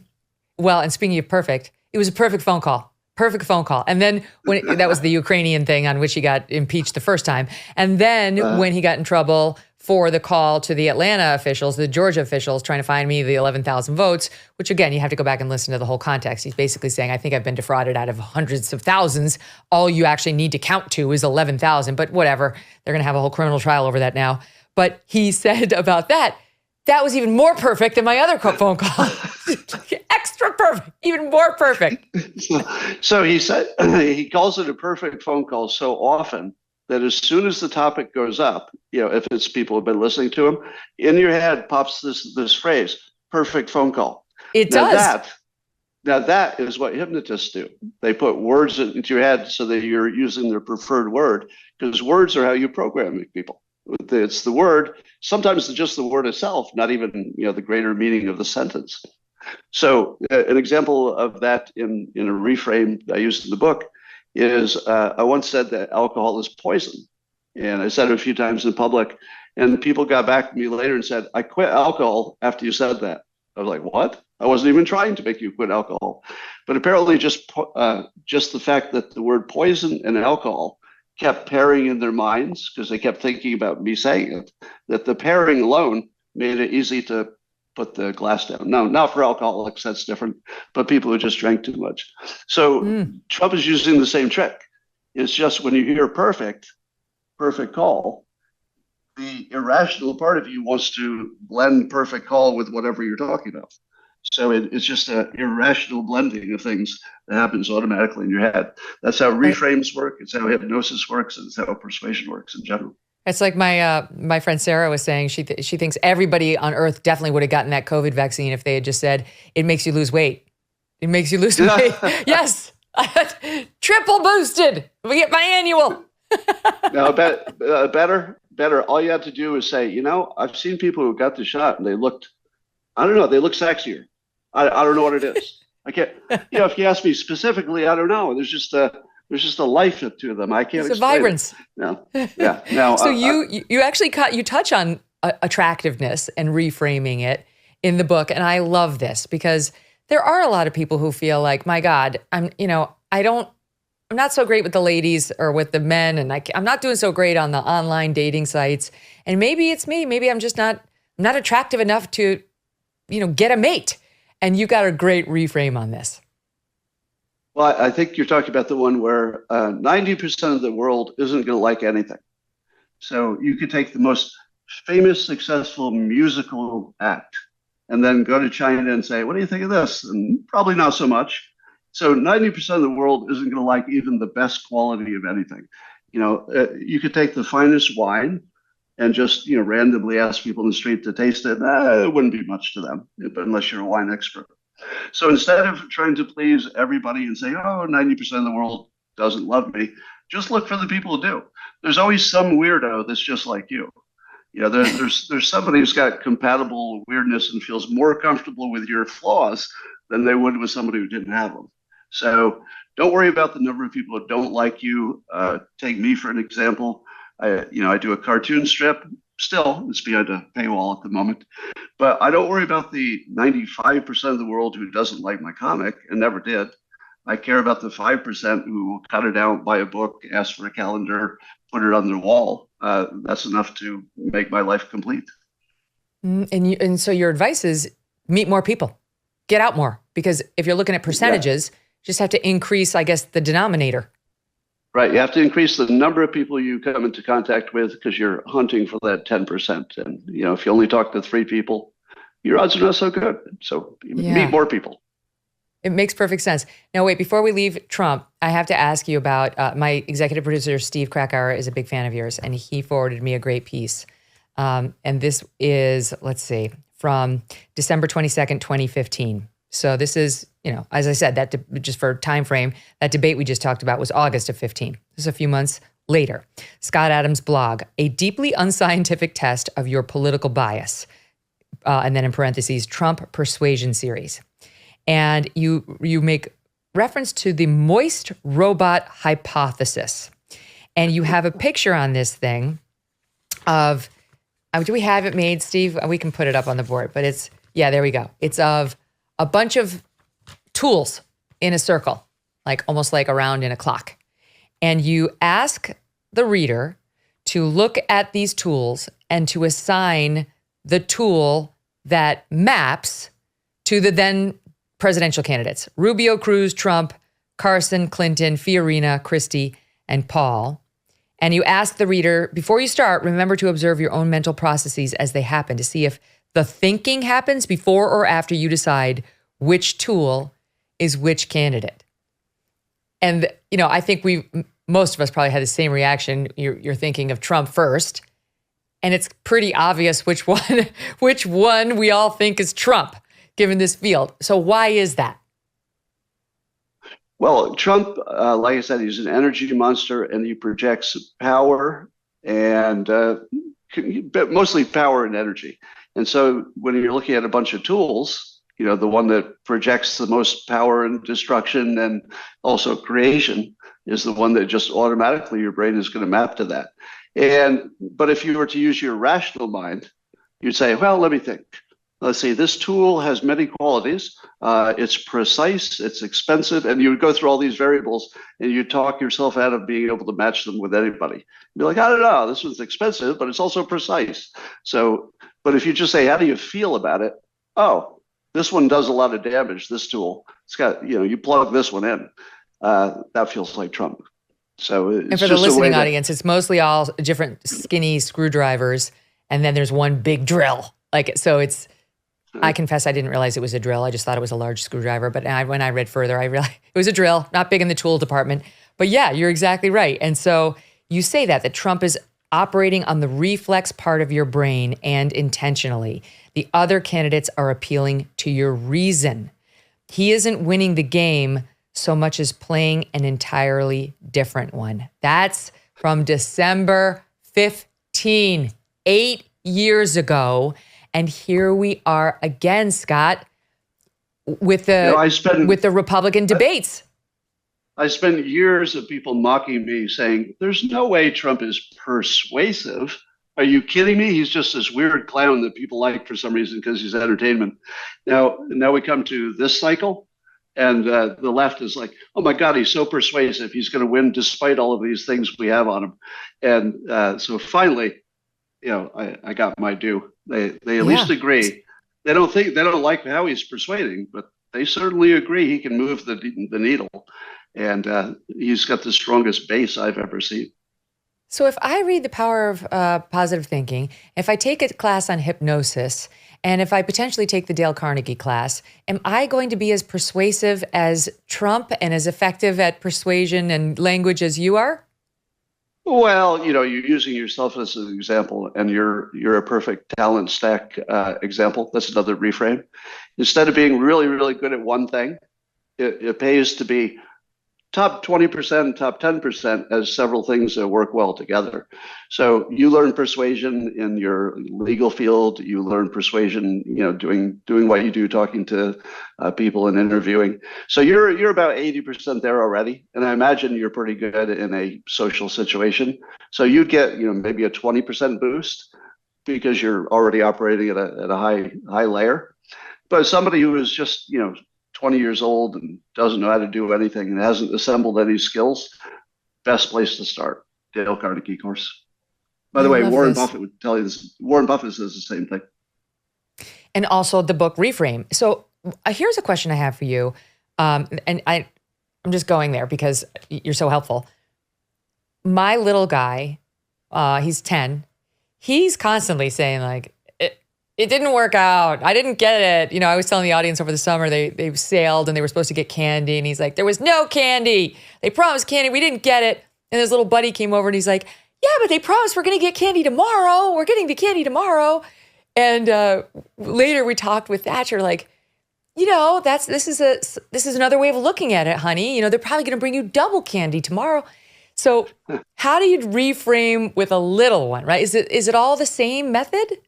Well, and speaking of perfect, it was a perfect phone call. Perfect phone call. And then when that was the Ukrainian thing on which he got impeached the first time. And then when he got in trouble for the call to the Atlanta officials, the Georgia officials, trying to find me the 11,000 votes, which again, you have to go back and listen to the whole context. He's basically saying, I think I've been defrauded out of hundreds of thousands. All you actually need to count to is 11,000, but whatever. They're going to have a whole criminal trial over that now. But he said about that was even more perfect than my other phone call. Extra perfect, even more perfect. So he said, he calls it a perfect phone call so often that as soon as the topic goes up, if it's people who've been listening to him, in your head pops this phrase, perfect phone call. It does. Now that is what hypnotists do. They put words into your head so that you're using their preferred word, because words are how you program people. It's the word, sometimes just the word itself, not even the greater meaning of the sentence. So an example of that in a reframe I used in the book is I once said that alcohol is poison. And I said it a few times in public, and people got back to me later and said, I quit alcohol after you said that. I was like, what? I wasn't even trying to make you quit alcohol. But apparently just the fact that the word poison and alcohol kept pairing in their minds, because they kept thinking about me saying it, that the pairing alone made it easy to put the glass down. No, not for alcoholics, that's different, but people who just drank too much. So Trump is using the same trick. It's just when you hear perfect call, the irrational part of you wants to blend perfect call with whatever you're talking about. So it's just an irrational blending of things that happens automatically in your head. That's how reframes work. It's how hypnosis works. And it's how persuasion works in general. It's like my friend Sarah was saying, she thinks everybody on earth definitely would have gotten that COVID vaccine if they had just said, it makes you lose weight. It makes you lose weight. Yes. Triple boosted. We get my annual. No, better. All you have to do is say, I've seen people who got the shot and they looked sexier. I don't know what it is. I can't, if you ask me specifically, I don't know. There's just a life to them. I can't explain. It's a vibrance. No. Yeah. Now, so you actually you touch on attractiveness and reframing it in the book. And I love this because there are a lot of people who feel like, my God, I'm not so great with the ladies or with the men. And I'm not doing so great on the online dating sites. And maybe it's me. Maybe I'm just not attractive enough to, get a mate. And you got a great reframe on this. Well, I think you're talking about the one where 90% of the world isn't going to like anything. So you could take the most famous, successful musical act and then go to China and say, what do you think of this? And probably not so much. So 90% of the world isn't going to like even the best quality of anything. You could take the finest wine and just randomly ask people in the street to taste it. It wouldn't be much to them, but unless you're a wine expert. So instead of trying to please everybody and say, 90% of the world doesn't love me, just look for the people who do. There's always some weirdo that's just like you. There's somebody who's got compatible weirdness and feels more comfortable with your flaws than they would with somebody who didn't have them. So don't worry about the number of people who don't like you. Take me for an example. I do a cartoon strip. Still, it's behind a paywall at the moment. But I don't worry about the 95% of the world who doesn't like my comic and never did. I care about the 5% who will cut it out, buy a book, ask for a calendar, put it on their wall. That's enough to make my life complete. And so your advice is meet more people, get out more. Because if you're looking at percentages, you just have to increase, I guess, the denominator. Right. You have to increase the number of people you come into contact with because you're hunting for that 10%. And, if you only talk to 3 people, your odds are not so good. So meet more people. It makes perfect sense. Now, wait, before we leave Trump, I have to ask you about my executive producer, Steve Krakauer, is a big fan of yours, and he forwarded me a great piece. And this is, let's see, from December 22nd, 2015. So this is, as I said, that just for time frame, that debate we just talked about was August of 15. This is a few months later. Scott Adams' blog, a deeply unscientific test of your political bias. And then in parentheses, Trump persuasion series. And you make reference to the moist robot hypothesis. And you have a picture on this thing of, do we have it made, Steve? We can put it up on the board, but there we go. It's of a bunch of tools in a circle. like almost like around in a clock. And you ask the reader to look at these tools and to assign the tool that maps to the then presidential candidates: Rubio, Cruz, Trump, Carson, Clinton, Fiorina, Christie, and Paul. And you ask the reader, before you start, remember to observe your own mental processes as they happen to see if the thinking happens before or after you decide which tool is which candidate. And, you know, I think most of us probably had the same reaction. You're thinking of Trump first, and it's pretty obvious which one we all think is Trump, given this field. So why is that? Well, Trump, like I said, he's an energy monster, and he projects power and mostly power and energy. And so when you're looking at a bunch of tools, you know, the one that projects the most power and destruction and also creation is the one that just automatically your brain is going to map to that. But if you were to use your rational mind, you'd say, well, let me think. Let's see, this tool has many qualities. It's precise, it's expensive, and you would go through all these variables and you talk yourself out of being able to match them with anybody. You'd be like, I don't know, this one's expensive, but it's also precise. So, but if you just say, how do you feel about it? Oh, this one does a lot of damage, this tool. It's got, you know, you plug this one in. That feels like Trump. So it's and for the listening audience, it's mostly all different skinny screwdrivers, and then there's one big drill. Like, so it's, I confess I didn't realize it was a drill. I just thought it was a large screwdriver. But when I read further, I realized it was a drill, not big in the tool department. But yeah, you're exactly right. And so you say that Trump is operating on the reflex part of your brain and intentionally. The other candidates are appealing to your reason. He isn't winning the game so much as playing an entirely different one. That's from December 15, 8 years ago. And here we are again, Scott, with the Republican debates. I spent years of people mocking me saying, there's no way Trump is persuasive. Are you kidding me? He's just this weird clown that people like for some reason because he's entertainment. Now we come to this cycle, and the left is like, oh my God, he's so persuasive. He's going to win despite all of these things we have on him. And so finally, you know, I got my due. They at least agree. They don't like how he's persuading, but they certainly agree he can move the needle, and he's got the strongest base I've ever seen. So if I read The Power of Positive Thinking, if I take a class on hypnosis, and if I potentially take the Dale Carnegie class, am I going to be as persuasive as Trump and as effective at persuasion and language as you are? Well, you know, you're using yourself as an example, and you're a perfect talent stack example. That's another reframe. Instead of being really, really good at one thing, it pays to be top 20%, top 10% as several things that work well together. So you learn persuasion in your legal field. You learn persuasion, you know, doing what you do, talking to people and interviewing. So you're about 80% there already. And I imagine you're pretty good in a social situation. So you'd get, you know, maybe a 20% boost because you're already operating at a high layer. But somebody who is just, you know, 20 years old and doesn't know how to do anything and hasn't assembled any skills, best place to start, Dale Carnegie course. By the way, Warren Buffett would tell you this. Warren Buffett says the same thing. And also the book Reframe. So here's a question I have for you. And I'm just going there because you're so helpful. My little guy, he's 10. He's constantly saying like, it didn't work out. I didn't get it. You know, I was telling the audience over the summer, they sailed and they were supposed to get candy. And he's like, there was no candy. They promised candy. We didn't get it. And his little buddy came over and he's like, yeah, but they promised we're going to get candy tomorrow. We're getting the candy tomorrow. And later we talked with Thatcher, like, you know, this is another way of looking at it, honey. You know, they're probably going to bring you double candy tomorrow. So how do you reframe with a little one, right? Is it all the same method?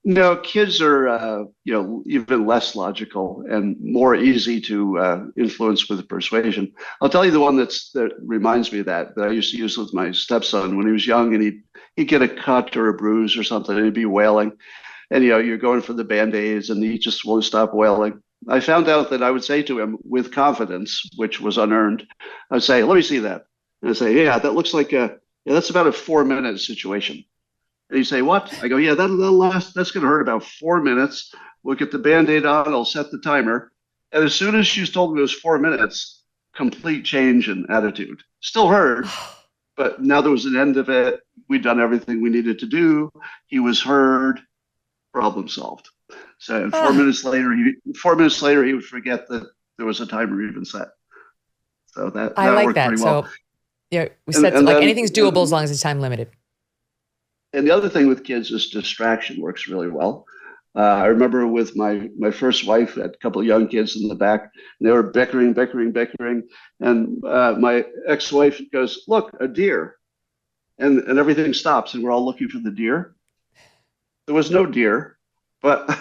No, kids are, you know, even less logical and more easy to influence with persuasion. I'll tell you the one that reminds me of that I used to use with my stepson when he was young, and he'd get a cut or a bruise or something, and he'd be wailing. And, you know, you're going for the Band-Aids, and he just won't stop wailing. I found out that I would say to him with confidence, which was unearned, I'd say, let me see that. And I'd say, yeah, that looks like that's about a 4-minute situation. And he'd say, what? I go, yeah, that'll last. That's going to hurt about 4 minutes. We'll get the Band-Aid on. I'll set the timer. And as soon as she's told me it was 4 minutes, complete change in attitude. Still hurt, but now there was an end of it. We'd done everything we needed to do. He was heard. Problem solved. So 4 minutes later, he would forget that there was a timer even set. So that I like worked that. pretty well. So yeah, we said like anything's doable as long as it's time limited. And the other thing with kids is distraction works really well. I remember with my first wife, had a couple of young kids in the back, and they were bickering. And my ex-wife goes, look, a deer. And everything stops, and we're all looking for the deer. There was no deer, but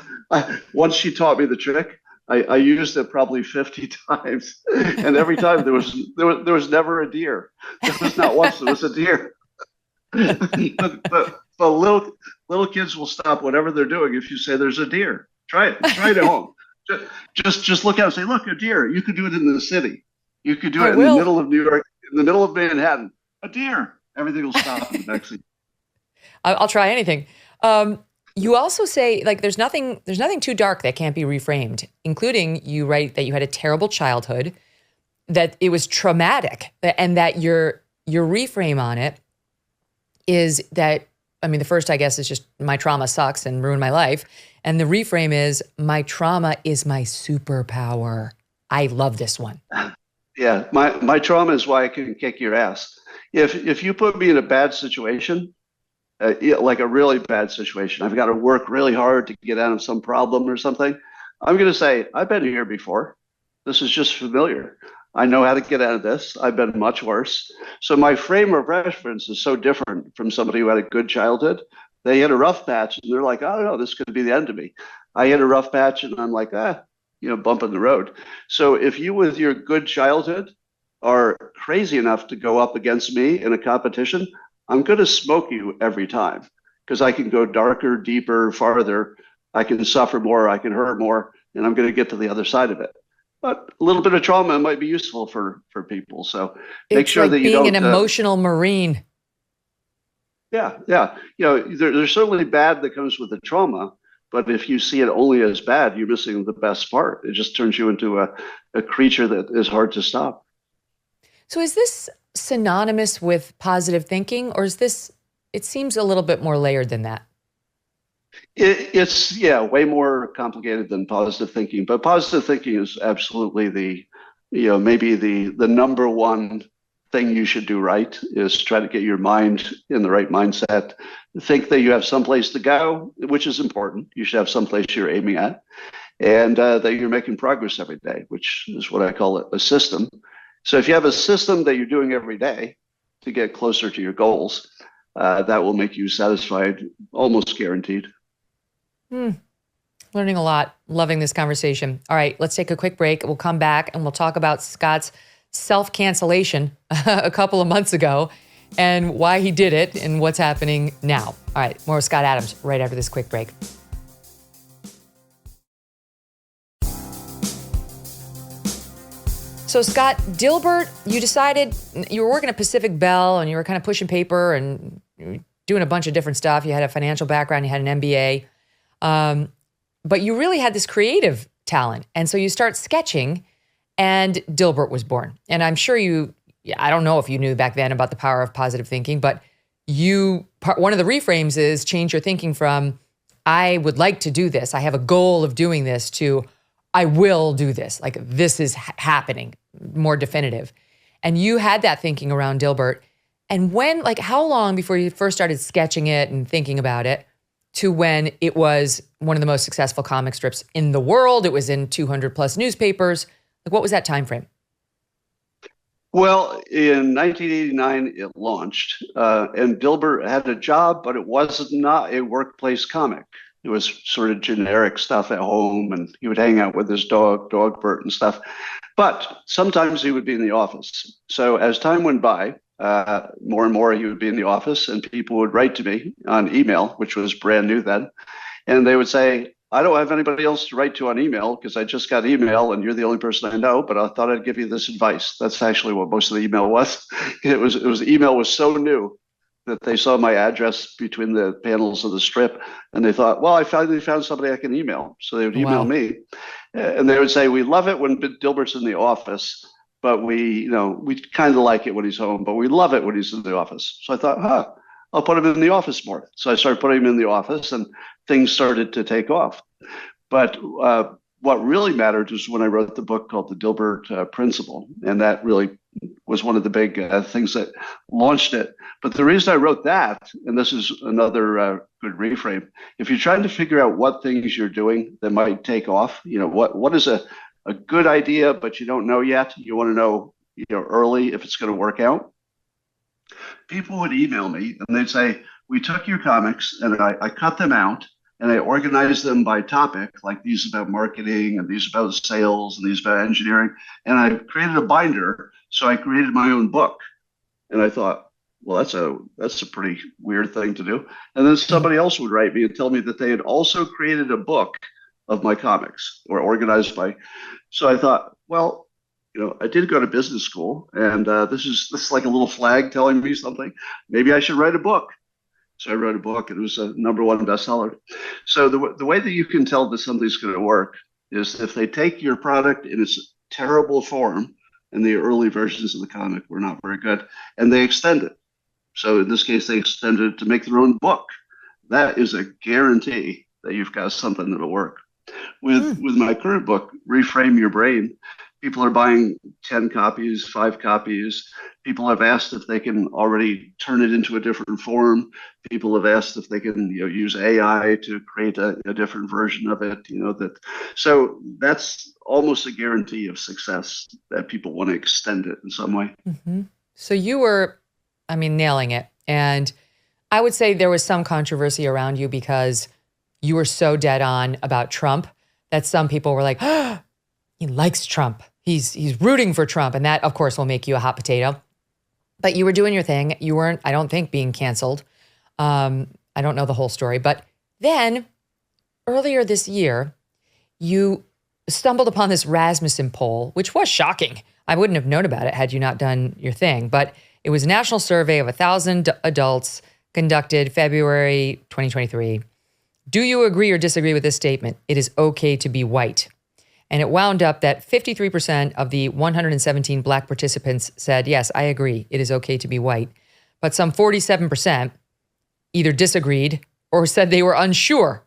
once she taught me the trick, I used it probably 50 times, and every time there was never a deer. There was not once there was a deer. The little kids will stop whatever they're doing if you say there's a deer. Try it at home. Just look out and say, look, a deer. You could do it in the city. You could do it in the middle of New York, in the middle of Manhattan. A deer. Everything will stop in the backseat. I'll try anything. You also say like there's nothing too dark that can't be reframed, including you write that you had a terrible childhood, that it was traumatic, and that your reframe on it is that, I mean, the first, I guess, is just my trauma sucks and ruined my life. And the reframe is my trauma is my superpower. I love this one. Yeah, my trauma is why I can kick your ass. If you put me in a bad situation, like a really bad situation, I've got to work really hard to get out of some problem or something, I'm going to say, I've been here before. This is just familiar. I know how to get out of this. I've been much worse. So my frame of reference is so different from somebody who had a good childhood. They had a rough patch and they're like, I don't know, this could be the end of me. I had a rough patch and I'm like, bump in the road. So if you with your good childhood are crazy enough to go up against me in a competition, I'm going to smoke you every time because I can go darker, deeper, farther. I can suffer more. I can hurt more, and I'm going to get to the other side of it. But a little bit of trauma might be useful for people. So make sure that you don't. Being an emotional Marine. Yeah. There's certainly bad that comes with the trauma, but if you see it only as bad, you're missing the best part. It just turns you into a creature that is hard to stop. So is this synonymous with positive thinking, or is this, it seems a little bit more layered than that? It's way more complicated than positive thinking, but positive thinking is absolutely maybe the number one thing you should do right is try to get your mind in the right mindset. Think that you have someplace to go, which is important. You should have someplace you're aiming at, and that you're making progress every day, which is what I call a system. So if you have a system that you're doing every day to get closer to your goals, that will make you satisfied, almost guaranteed. Learning a lot. Loving this conversation. All right, let's take a quick break. We'll come back and we'll talk about Scott's self-cancellation a couple of months ago and why he did it and what's happening now. All right, more with Scott Adams right after this quick break. So Scott, Dilbert, you decided you were working at Pacific Bell and you were kind of pushing paper and doing a bunch of different stuff. You had a financial background, you had an MBA, but you really had this creative talent. And so you start sketching and Dilbert was born. And I'm sure I don't know if you knew back then about the power of positive thinking, but one of the reframes is change your thinking from, I would like to do this, I have a goal of doing this, to I will do this. Like this is happening, more definitive. And you had that thinking around Dilbert. And how long before you first started sketching it and thinking about it to when it was one of the most successful comic strips in the world? It was in 200 plus newspapers. Like what was that time frame? Well, in 1989, it launched, and Dilbert had a job, but it was not a workplace comic. It was sort of generic stuff at home, and he would hang out with his dog Bert and stuff. But sometimes he would be in the office. So as time went by, more and more he would be in the office, and people would write to me on email, which was brand new then. And they would say, I don't have anybody else to write to on email because I just got email and you're the only person I know, but I thought I'd give you this advice. That's actually what most of the email was. Email was so new that they saw my address between the panels of the strip and they thought, well, I finally found somebody I can email. So they would email me and they would say, we love it when Dilbert's in the office, but we kind of like it when he's home, but we love it when he's in the office. So I thought, I'll put him in the office more. So I started putting him in the office and things started to take off. But what really mattered was when I wrote the book called The Dilbert Principle. And that really was one of the big things that launched it. But the reason I wrote that, and this is another good reframe, if you're trying to figure out what things you're doing that might take off, what is a good idea, but you don't know yet, you want to know early if it's going to work out. People would email me and they'd say, we took your comics and I cut them out and I organized them by topic, like these about marketing and these about sales and these about engineering. And I created a binder. So I created my own book. And I thought, well, that's a pretty weird thing to do. And then somebody else would write me and tell me that they had also created a book of my comics or organized by. So I thought, well, I did go to business school, and this is like a little flag telling me something. Maybe I should write a book. So I wrote a book, and it was a #1 bestseller. So the way that you can tell that something's going to work is if they take your product in its terrible form, and the early versions of the comic were not very good, and they extend it. So in this case, they extended it to make their own book. That is a guarantee that you've got something that'll work. With my current book, Reframe Your Brain, people are buying 10 copies, 5 copies. People have asked if they can already turn it into a different form. People have asked if they can use AI to create a different version of it. So that's almost a guarantee of success that people want to extend it in some way. Mm-hmm. So you were, nailing it. And I would say there was some controversy around you because you were so dead on about Trump that some people were like, he likes Trump. He's rooting for Trump. And that, of course, will make you a hot potato. But you were doing your thing. You weren't, I don't think, being canceled. I don't know the whole story. But then earlier this year, you stumbled upon this Rasmussen poll, which was shocking. I wouldn't have known about it had you not done your thing. But it was a national survey of 1,000 adults conducted February 2023. Do you agree or disagree with this statement? It is okay to be white. And it wound up that 53% of the 117 Black participants said, yes, I agree, it is okay to be white. But some 47% either disagreed or said they were unsure.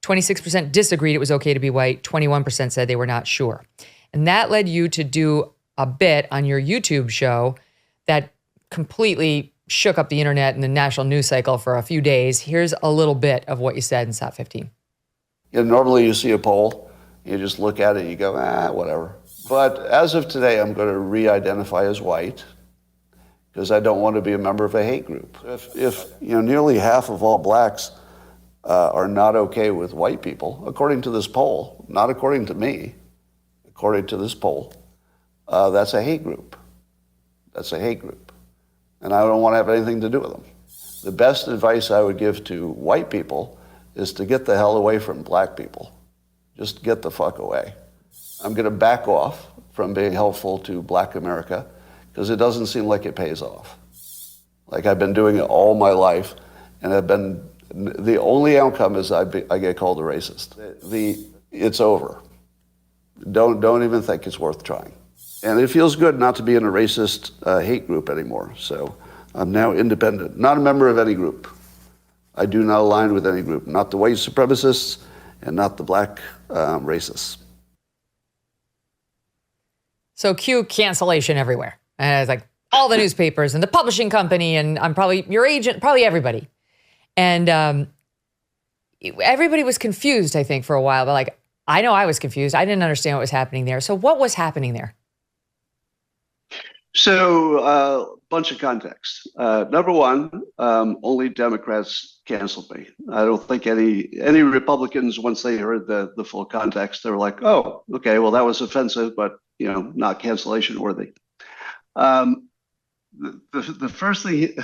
26% disagreed it was okay to be white. 21% said they were not sure. And that led you to do a bit on your YouTube show that completely shook up the internet and the national news cycle for a few days. Here's a little bit of what you said in SOT 15. Normally you see a poll. You just look at it, you go, whatever. But as of today, I'm going to re-identify as white because I don't want to be a member of a hate group. If nearly half of all blacks are not okay with white people, according to this poll, not according to me, according to this poll, that's a hate group. That's a hate group. And I don't want to have anything to do with them. The best advice I would give to white people is to get the hell away from black people. Just get the fuck away. I'm going to back off from being helpful to Black America because it doesn't seem like it pays off. Like I've been doing it all my life, and the only outcome is I get called a racist. It's over. Don't even think it's worth trying. And it feels good not to be in a racist hate group anymore. So I'm now independent, not a member of any group. I do not align with any group, not the white supremacists, and not the black racists. So cue cancellation everywhere. And it's like all the newspapers and the publishing company, and I'm probably your agent, probably everybody. And everybody was confused, I think, for a while. But I know I was confused. I didn't understand what was happening there. So what was happening there? So a bunch of context. Number one, only Democrats canceled me. I don't think any Republicans, once they heard the full context, they were like, oh, okay, well, that was offensive, but not cancellation worthy. The first thing,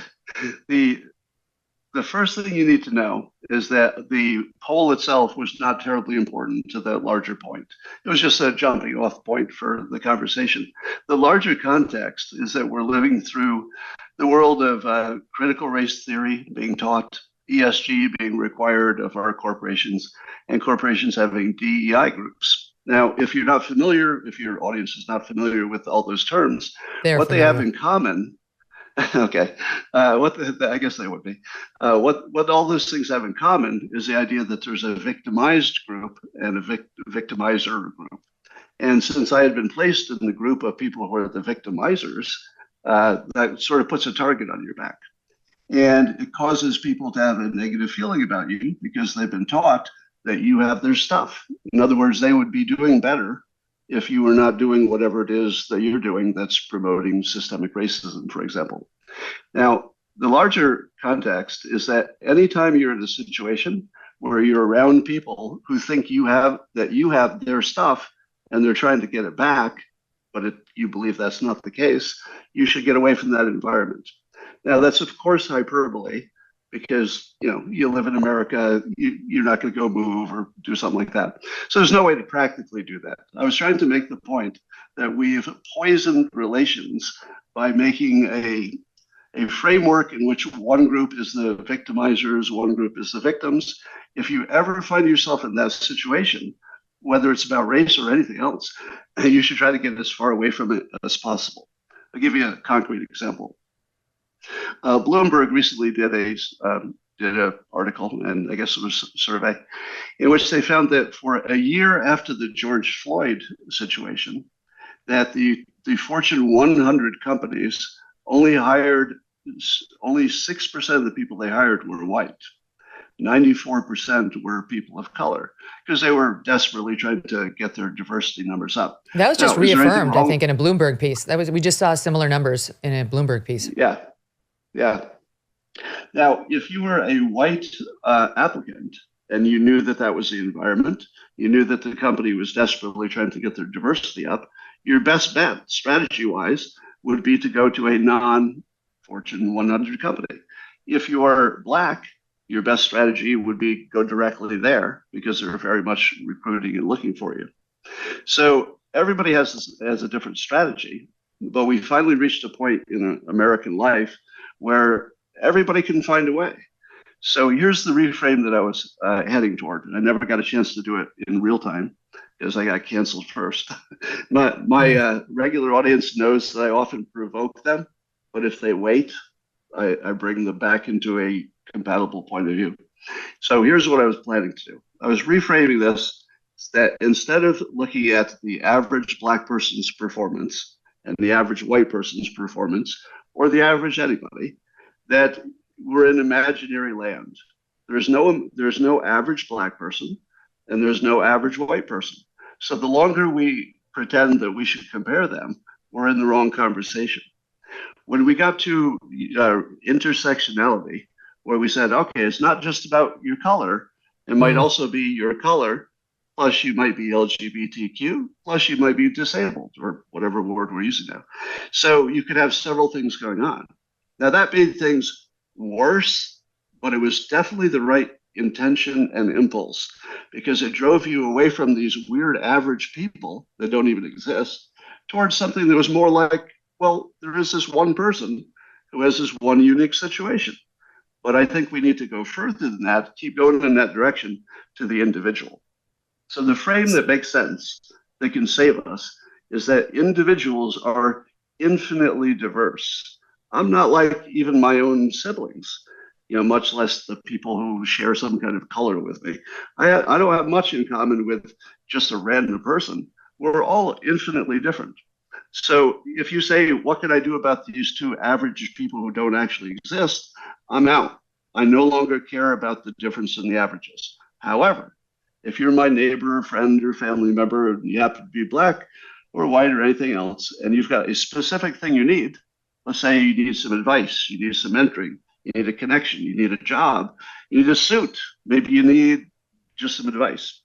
the first thing you need to know is that the poll itself was not terribly important to the larger point. It was just a jumping off point for the conversation. The larger context is that we're living through the world of critical race theory being taught, ESG being required of our corporations, and corporations having DEI groups. Now, if you're not familiar, if your audience is not familiar with all those terms, what they have in common, okay, I guess they would be. What all those things have in common is the idea that there's a victimized group and a victimizer group. And since I had been placed in the group of people who are the victimizers, that sort of puts a target on your back. And it causes people to have a negative feeling about you because they've been taught that you have their stuff. In other words, they would be doing better if you were not doing whatever it is that you're doing that's promoting systemic racism, for example. Now, the larger context is that anytime you're in a situation where you're around people who think you have their stuff and they're trying to get it back, but you believe that's not the case, you should get away from that environment. Now, that's of course hyperbole, because you live in America, you're not going to go move or do something like that. So there's no way to practically do that. I was trying to make the point that we've poisoned relations by making a framework in which one group is the victimizers, one group is the victims. If you ever find yourself in that situation, whether it's about race or anything else, you should try to get as far away from it as possible. I'll give you a concrete example. Bloomberg recently did an article, and I guess it was a survey, in which they found that for a year after the George Floyd situation, that the Fortune 100 companies only 6% of the people they hired were white. 94% were people of color, because they were desperately trying to get their diversity numbers up. That was just reaffirmed, I think, in a Bloomberg piece. We just saw similar numbers in a Bloomberg piece. Yeah. Now, if you were a white applicant and you knew that was the environment, you knew that the company was desperately trying to get their diversity up, your best bet, strategy-wise, would be to go to a non-Fortune 100 company. If you are Black, your best strategy would be go directly there, because they're very much recruiting and looking for you. So everybody has a different strategy, but we finally reached a point in American life where everybody can find a way. So here's the reframe that I was heading toward. I never got a chance to do it in real time because I got canceled first. My regular audience knows that I often provoke them, but if they wait, I bring them back into a compatible point of view. So here's what I was planning to do. I was reframing this, that instead of looking at the average Black person's performance and the average white person's performance, or the average anybody, that we're in imaginary land. There's no average Black person, and there's no average white person. So the longer we pretend that we should compare them, we're in the wrong conversation. When we got to intersectionality, where we said, okay, it's not just about your color, it might also be your color, plus you might be LGBTQ, plus you might be disabled, or whatever word we're using now. So you could have several things going on. Now that made things worse, but it was definitely the right intention and impulse, because it drove you away from these weird average people that don't even exist towards something that was more like, well, there is this one person who has this one unique situation. But I think we need to go further than that, keep going in that direction to the individual. So the frame that makes sense, that can save us, is that individuals are infinitely diverse. I'm not like even my own siblings, much less the people who share some kind of color with me. I don't have much in common with just a random person. We're all infinitely different. So if you say, what can I do about these two average people who don't actually exist? I'm out. I no longer care about the difference in the averages. However, if you're my neighbor, friend, or family member, and you happen to be Black or white or anything else, and you've got a specific thing you need, let's say you need some advice, you need some mentoring, you need a connection, you need a job, you need a suit, maybe you need just some advice.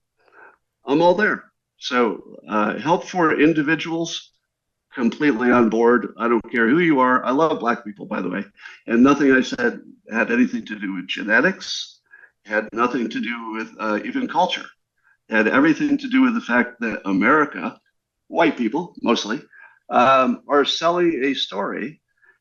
I'm all there. So help for individuals completely on board. I don't care who you are. I love black people, by the way. And nothing I said had anything to do with genetics, had nothing to do with even culture. It had everything to do with the fact that America, white people mostly, are selling a story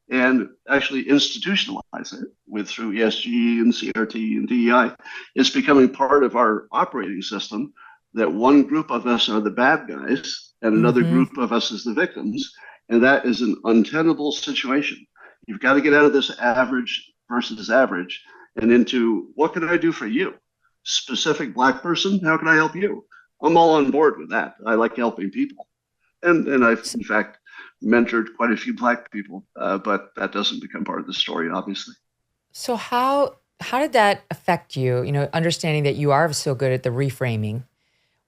and actually institutionalize it through ESG and CRT and DEI. It's becoming part of our operating system that one group of us are the bad guys and another group of us is the victims. And that is an untenable situation. You've got to get out of this average versus average and into what can I do for you? Specific black person, how can I help you? I'm all on board with that. I like helping people. And I've, in fact, mentored quite a few black people, but that doesn't become part of the story, obviously. So how did that affect you? You know, understanding that you are so good at the reframing,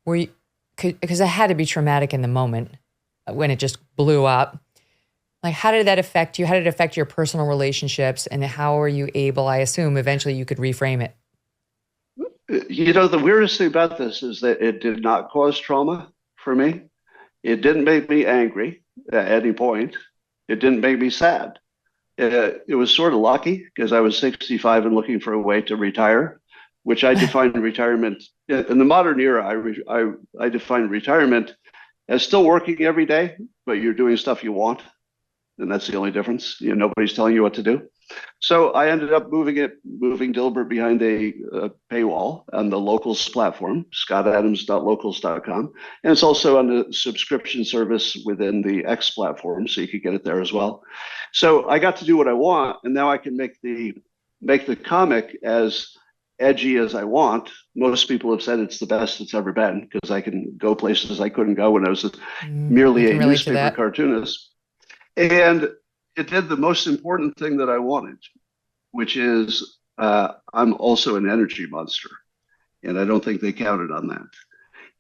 because it had to be traumatic in the moment when it just blew up. Like, how did that affect you? How did it affect your personal relationships? And how were you able, I assume, eventually you could reframe it? You know, the weirdest thing about this is that it did not cause trauma for me. It didn't make me angry at any point. It didn't make me sad. It was sort of lucky because I was 65 and looking for a way to retire, which I define retirement in the modern era. I define retirement as still working every day, but you're doing stuff you want. And that's the only difference. You know, nobody's telling you what to do. So I ended up moving Dilbert behind a paywall on the Locals platform, scottadams.locals.com. And it's also on the subscription service within the X platform, so you could get it there as well. So I got to do what I want, and now I can make the comic as edgy as I want. Most people have said it's the best it's ever been because I can go places I couldn't go when I was merely a newspaper cartoonist. And it did the most important thing that I wanted, which is I'm also an energy monster. And I don't think they counted on that.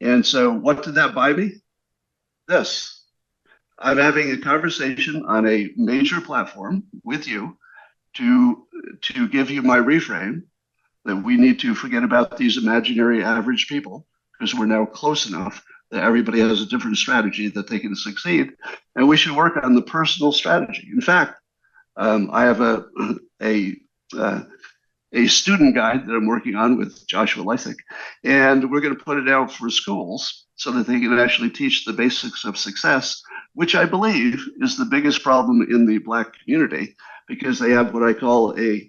And so what did that buy me? This. I'm having a conversation on a major platform with you to give you my reframe that we need to forget about these imaginary average people because we're now close enough that everybody has a different strategy that they can succeed. And we should work on the personal strategy. In fact, I have a student guide that I'm working on with Joshua Lysick, and we're going to put it out for schools so that they can actually teach the basics of success, which I believe is the biggest problem in the Black community because they have what I call a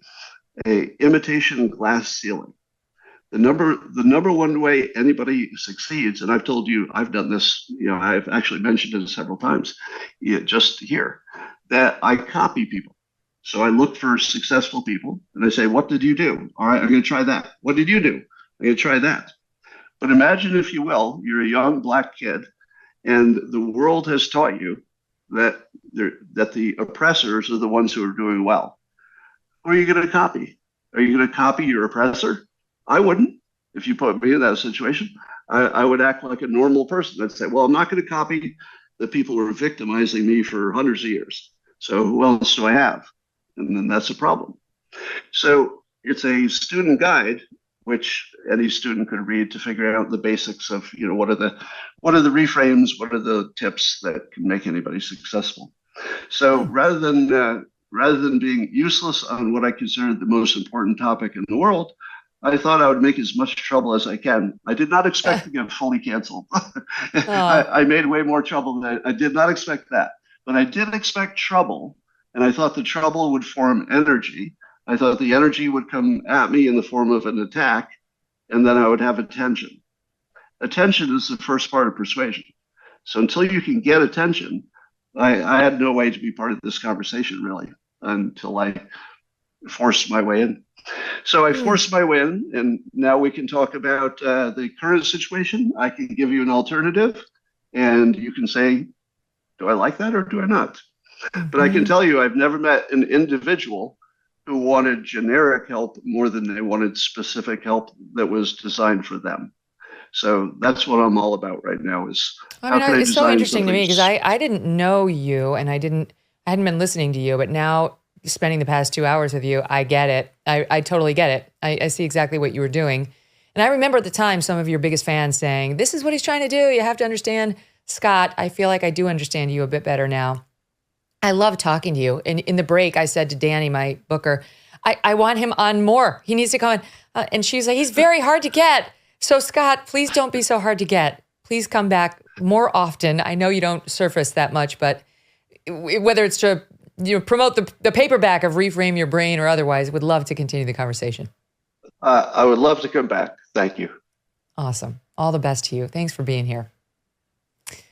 imitation glass ceiling. The number one way anybody succeeds, and I've told you, I've done this, you know, I've actually mentioned it several times, just here, that I copy people. So I look for successful people and I say, what did you do? All right, I'm going to try that. What did you do? I'm going to try that. But imagine, if you will, you're a young Black kid and the world has taught you that the oppressors are the ones who are doing well. Who are you going to copy? Are you going to copy your oppressor? I wouldn't. If you put me in that situation, I would act like a normal person. I'd say, well, I'm not going to copy the people who are victimizing me for hundreds of years. So who else do I have? And then that's a problem. So it's a student guide, which any student could read to figure out the basics of, you know, what are the reframes, what are the tips that can make anybody successful. So rather than being useless on what I consider the most important topic in the world, I thought I would make as much trouble as I can. I did not expect to get fully canceled. I made way more trouble than I did not expect that. But I did expect trouble, and I thought the trouble would form energy. I thought the energy would come at me in the form of an attack, and then I would have attention. Attention is the first part of persuasion. So until you can get attention, I had no way to be part of this conversation, really, until I forced my way in. So I forced my way in, and now we can talk about the current situation. I can give you an alternative, and you can say, do I like that or do I not? But I can tell you, I've never met an individual who wanted generic help more than they wanted specific help that was designed for them. So that's what I'm all about right now is how can I it's so design interesting to me because something. I didn't know you and I hadn't been listening to you, but now spending the past 2 hours with you, I get it. I totally get it. I see exactly what you were doing. And I remember at the time some of your biggest fans saying, this is what he's trying to do. You have to understand Scott, I feel like I do understand you a bit better now. I love talking to you. And in the break, I said to Danny, my booker, I want him on more. He needs to come on. And she's like, he's very hard to get. So Scott, please don't be so hard to get. Please come back more often. I know you don't surface that much, but whether it's to promote the paperback of Reframe Your Brain or otherwise, would love to continue the conversation. I would love to come back. Thank you. Awesome. All the best to you. Thanks for being here.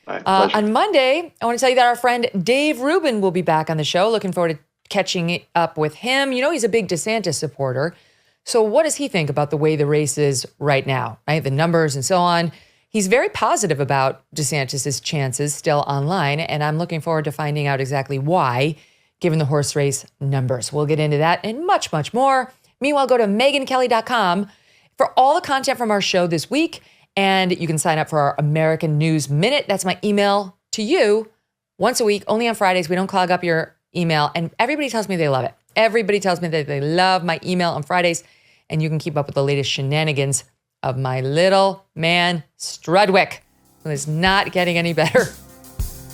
Right, on Monday, I want to tell you that our friend Dave Rubin will be back on the show. Looking forward to catching up with him. You know, he's a big DeSantis supporter. So what does he think about the way the race is right now, right? The numbers and so on. He's very positive about DeSantis' chances still online, and I'm looking forward to finding out exactly why, given the horse race numbers. We'll get into that and much, much more. Meanwhile, go to megynkelly.com for all the content from our show this week. And you can sign up for our American News Minute. That's my email to you once a week, only on Fridays. We don't clog up your email. And everybody tells me they love it. Everybody tells me that they love my email on Fridays. And you can keep up with the latest shenanigans of my little man, Strudwick, who is not getting any better.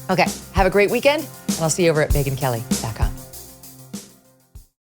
Okay, have a great weekend. And I'll see you over at megynkelly.com.